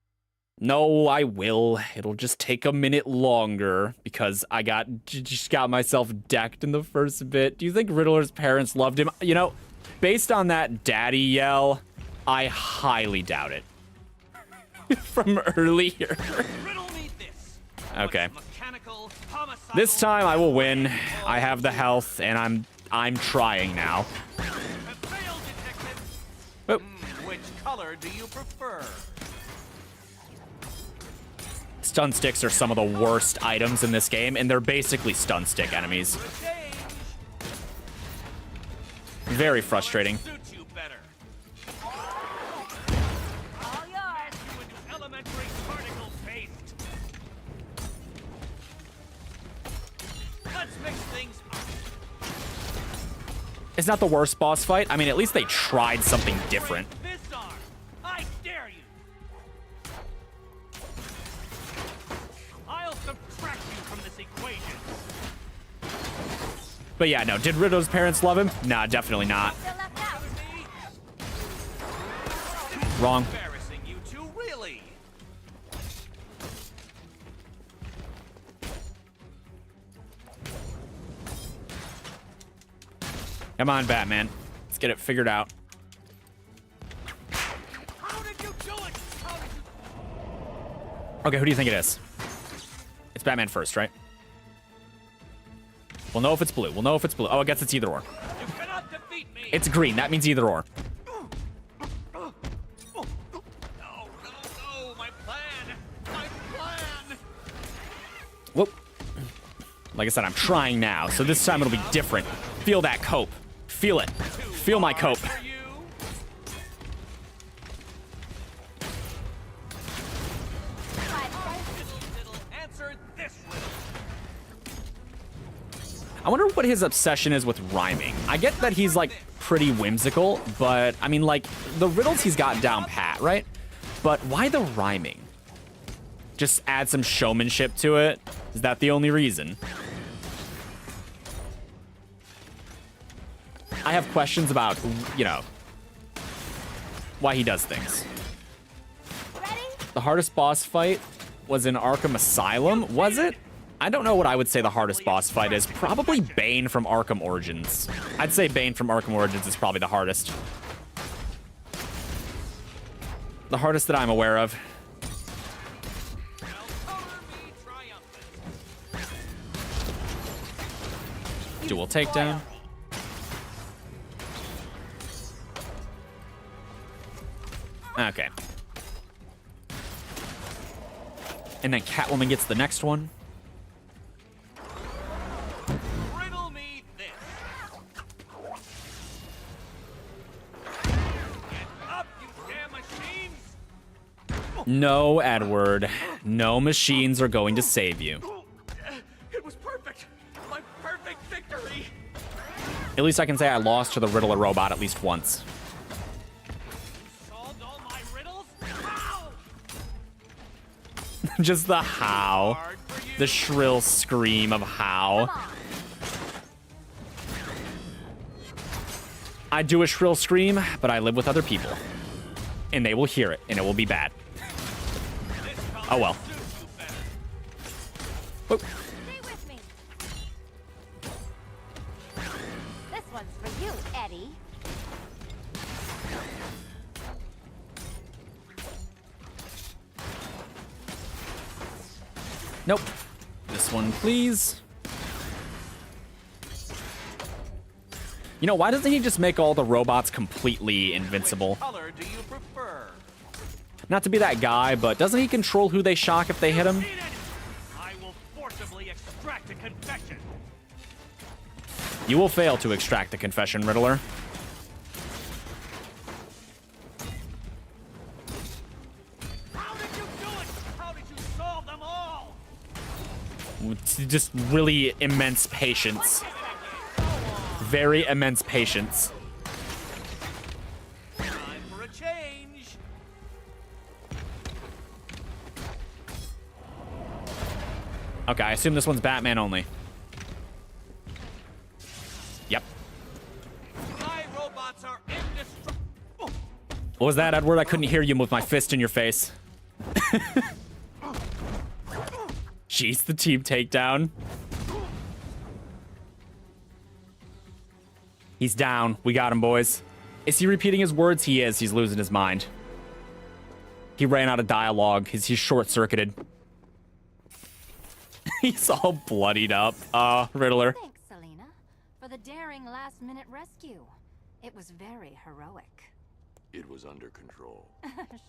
No, I will. It'll just take a minute longer because I just got myself decked in the first bit. Do you think Riddler's parents loved him? You know, based on that daddy yell, I highly doubt it. From earlier. Riddle me this. Okay. What's mechanical, homicidal, This time I will win. I have the health and I'm trying now. Fail, detective. Oh. Which color do you prefer? Stun sticks are some of the worst items in this game, and they're basically stun stick enemies. Change. Very frustrating. Suits you better. All yours. You into elementary particle paste. Let's mix things up. It's not the worst boss fight. I mean, at least they tried something different. This arm. I dare you. I'll subtract you from this equation. But yeah, no. Did Riddler's parents love him? Nah, definitely not. Still left out. Wrong. Embarrassing you two, really. Come on, Batman. Let's get it figured out. How did you do it? How did you... Okay, who do you think it is? It's Batman first, right? We'll know if it's blue. We'll know if it's blue. Oh, I guess it's either or. You cannot defeat me. It's green. That means either or. No, my plan. My plan. Whoop. Like I said, I'm trying now, so this time it'll be different. Feel that cope. Feel it. Feel my cope. For you. Diddle, answer this riddle. I wonder what his obsession is with rhyming. I get that he's, like, pretty whimsical, but, I mean, like, the riddles he's got down pat, right? But why the rhyming? Just add some showmanship to it? Is that the only reason? I have questions about, you know, why he does things. Ready? The hardest boss fight was in Arkham Asylum, was it? I don't know what I would say the hardest boss fight is. Probably Bane from Arkham Origins. I'd say Bane from Arkham Origins is probably the hardest. The hardest that I'm aware of. Dual takedown. Okay. And then Catwoman gets the next one. Riddle me this. Get up, you damn machines! No, Edward. No machines are going to save you. It was perfect. My perfect victory. At least I can say I lost to the Riddler robot at least once. Solved all my riddles? How? Just the how. Hard for you. The shrill scream of how. I do a shrill scream, but I live with other people. And they will hear it, and it will be bad. This color Oh well. suits you better. Whoop. Stay with me. This one's for you, Eddie. Nope. This one, please. You know, why doesn't he just make all the robots completely invincible? Which color do you prefer? Not to be that guy, but doesn't he control who they shock if they hit him? Seen it? I will forcibly extract a confession. You will fail to extract the confession, Riddler. How did you do it? How did you solve them all? Just really immense patience. Very immense patience. I'm Okay, I assume this one's Batman only. Yep. My robots are indestructible. What was that, Edward? I couldn't hear you with my fist in your face. Jeez, the team takedown. He's down. We got him, boys. Is he repeating his words? He is. He's losing his mind. He ran out of dialogue. He's short-circuited. He's all bloodied up. Riddler. Thanks, Selina, for the daring last-minute rescue. It was very heroic. It was under control.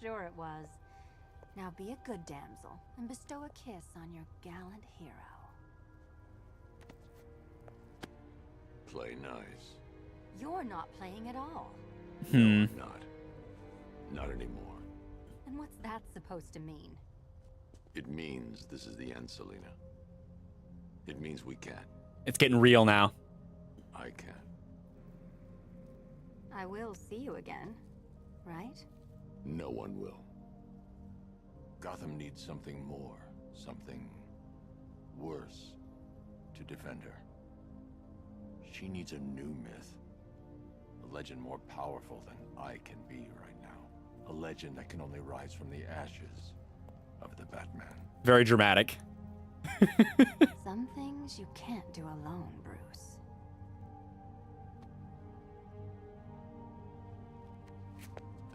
Sure it was. Now be a good damsel and bestow a kiss on your gallant hero. Play nice. You're not playing at all. No, I'm not. Not anymore. And what's that supposed to mean? It means this is the end, Selina. It means we can't. It's getting real now. I can't. I will see you again, right? No one will. Gotham needs something more, something worse to defend her. She needs a new myth. A legend more powerful than I can be right now. A legend that can only rise from the ashes of the Batman. Very dramatic. Some things you can't do alone, Bruce.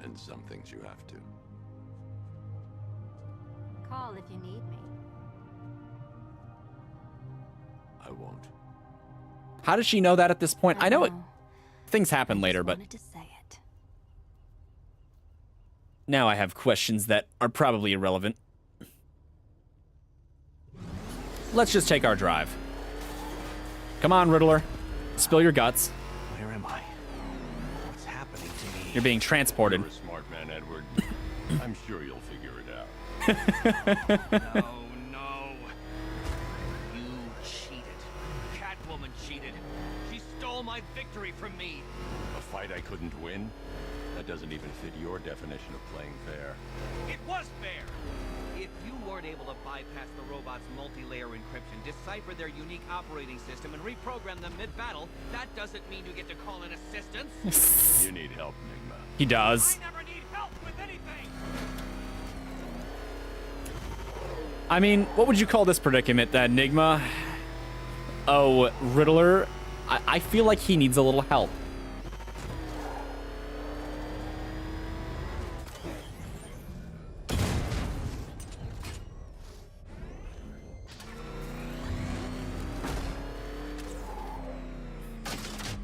And some things you have to. Call if you need me. I won't. How does she know that at this point? I know it. know. Things happen later, but Wanted to say it. now I have questions that are probably irrelevant. Let's just take our drive. Come on, Riddler. Spill your guts. Where am I? What's happening to me? You're being transported. You're a smart man, Edward. I'm sure you'll figure it out. No. You cheated. Catwoman cheated. She stole my victory from me. A fight I couldn't win? That doesn't even fit your definition of playing fair. It was fair. If you weren't able to bypass the robot's multi-layer encryption, decipher their unique operating system, and reprogram them mid-battle, that doesn't mean you get to call in assistance. You need help, Enigma. He does. I never need help with anything. I mean, what would you call this predicament, that Enigma? Oh, Riddler, I feel like he needs a little help.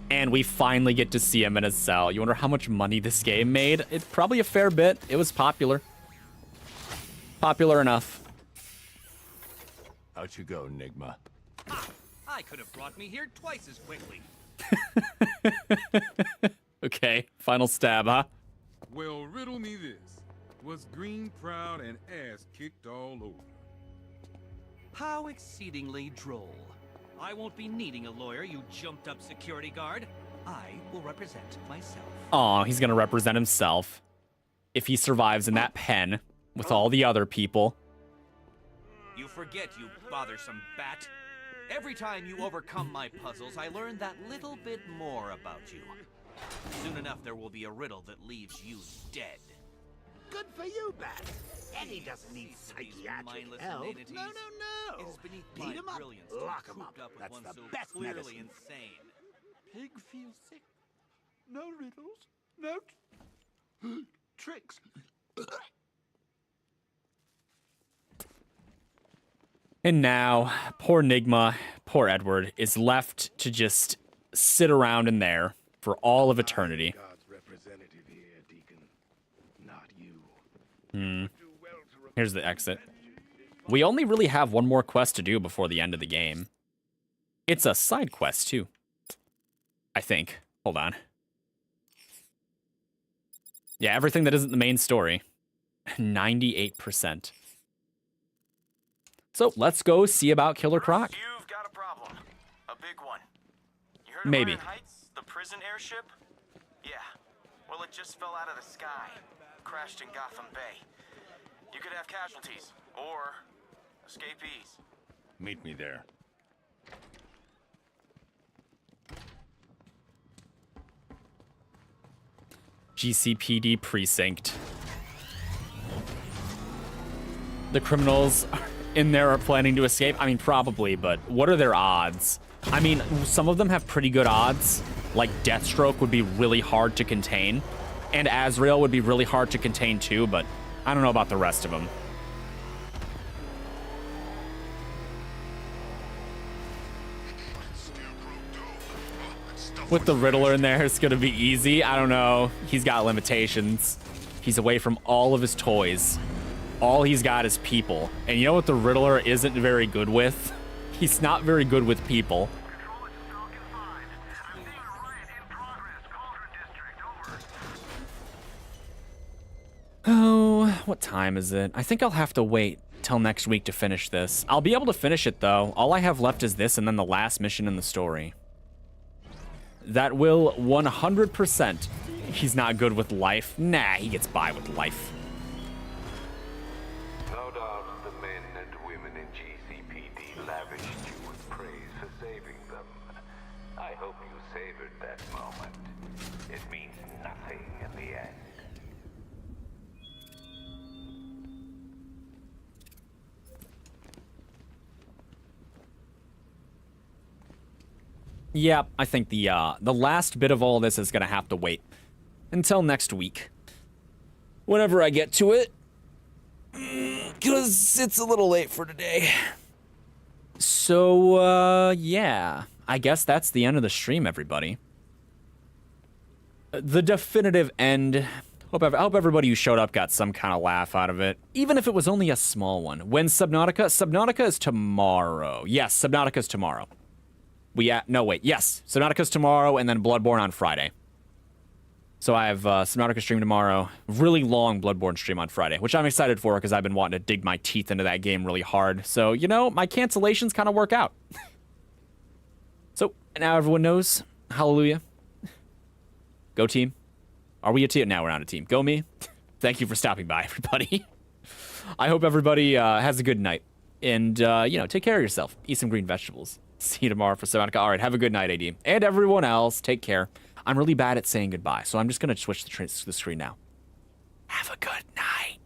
And we finally get to see him in his cell. You wonder how much money this game made? It's probably a fair bit. It was popular. Popular enough. Out you go, Enigma. I could have brought me here twice as quickly. Okay, final stab, huh? Well, riddle me this. Was Green proud and ass kicked all over? How exceedingly droll. I won't be needing a lawyer, you jumped-up security guard. I will represent myself. Aw, he's gonna represent himself. If he survives in that pen with all the other people. You forget, you bothersome bat. Every time you overcome my puzzles, I learn that little bit more about you. Soon enough, there will be a riddle that leaves you dead. Good for you, Bat. Eddie doesn't need psychiatric mindless help. inanities. No. It is beneath Beat my 'em up, brilliance to lock 'em cooped up. up with That's one the so best clearly medicine. insane. Pig feels sick. No riddles. No tricks. And now, poor Enigma, poor Edward, is left to just sit around in there for all of eternity. God's representative here, Deacon. Not you. Here's the exit. We only really have one more quest to do before the end of the game. It's a side quest, too. I think. Hold on. Yeah, everything that isn't the main story. 98%. So, let's go see about Killer Croc. You've got a problem. A big one. You heard Maybe. of Iron Heights, the prison airship? Yeah. Well, it just fell out of the sky. Crashed in Gotham Bay. You could have casualties, or escapees. Meet me there. GCPD precinct. The criminals in there are planning to escape? I mean, probably, but what are their odds? I mean, some of them have pretty good odds. Like Deathstroke would be really hard to contain. And Azrael would be really hard to contain too, but I don't know about the rest of them. With the Riddler in there, it's gonna be easy. I don't know. He's got limitations. He's away from all of his toys. All he's got is people. And you know what the Riddler isn't very good with? He's not very good with people. Oh, what time is it? I think I'll have to wait till next week to finish this. I'll be able to finish it though. All I have left is this and then the last mission in the story. That will 100%. He's not good with life. Nah, he gets by with life. No doubt the men and women in GCPD lavished you with praise for saving them. I hope you savored that moment. It means nothing in the end. Yeah, I think the last bit of all this is gonna have to wait until next week. Whenever I get to it. Because it's a little late for today. So, yeah. I guess that's the end of the stream, everybody. The definitive end. I hope everybody who showed up got some kind of laugh out of it. Even if it was only a small one. When Subnautica? Subnautica is tomorrow. Yes, Subnautica is tomorrow. No, wait. Yes, Subnautica's tomorrow and then Bloodborne on Friday. So I have Subnautica stream tomorrow. Really long Bloodborne stream on Friday, which I'm excited for because I've been wanting to dig my teeth into that game really hard. So, you know, my cancellations kind of work out. So, now everyone knows. Hallelujah. Go team. Are we a team? Now we're not a team. Go me. Thank you for stopping by, everybody. I hope everybody has a good night. And, you know, take care of yourself. Eat some green vegetables. See you tomorrow for Subnautica. All right, have a good night, AD. And everyone else, take care. I'm really bad at saying goodbye, so I'm just going to switch the screen now. Have a good night.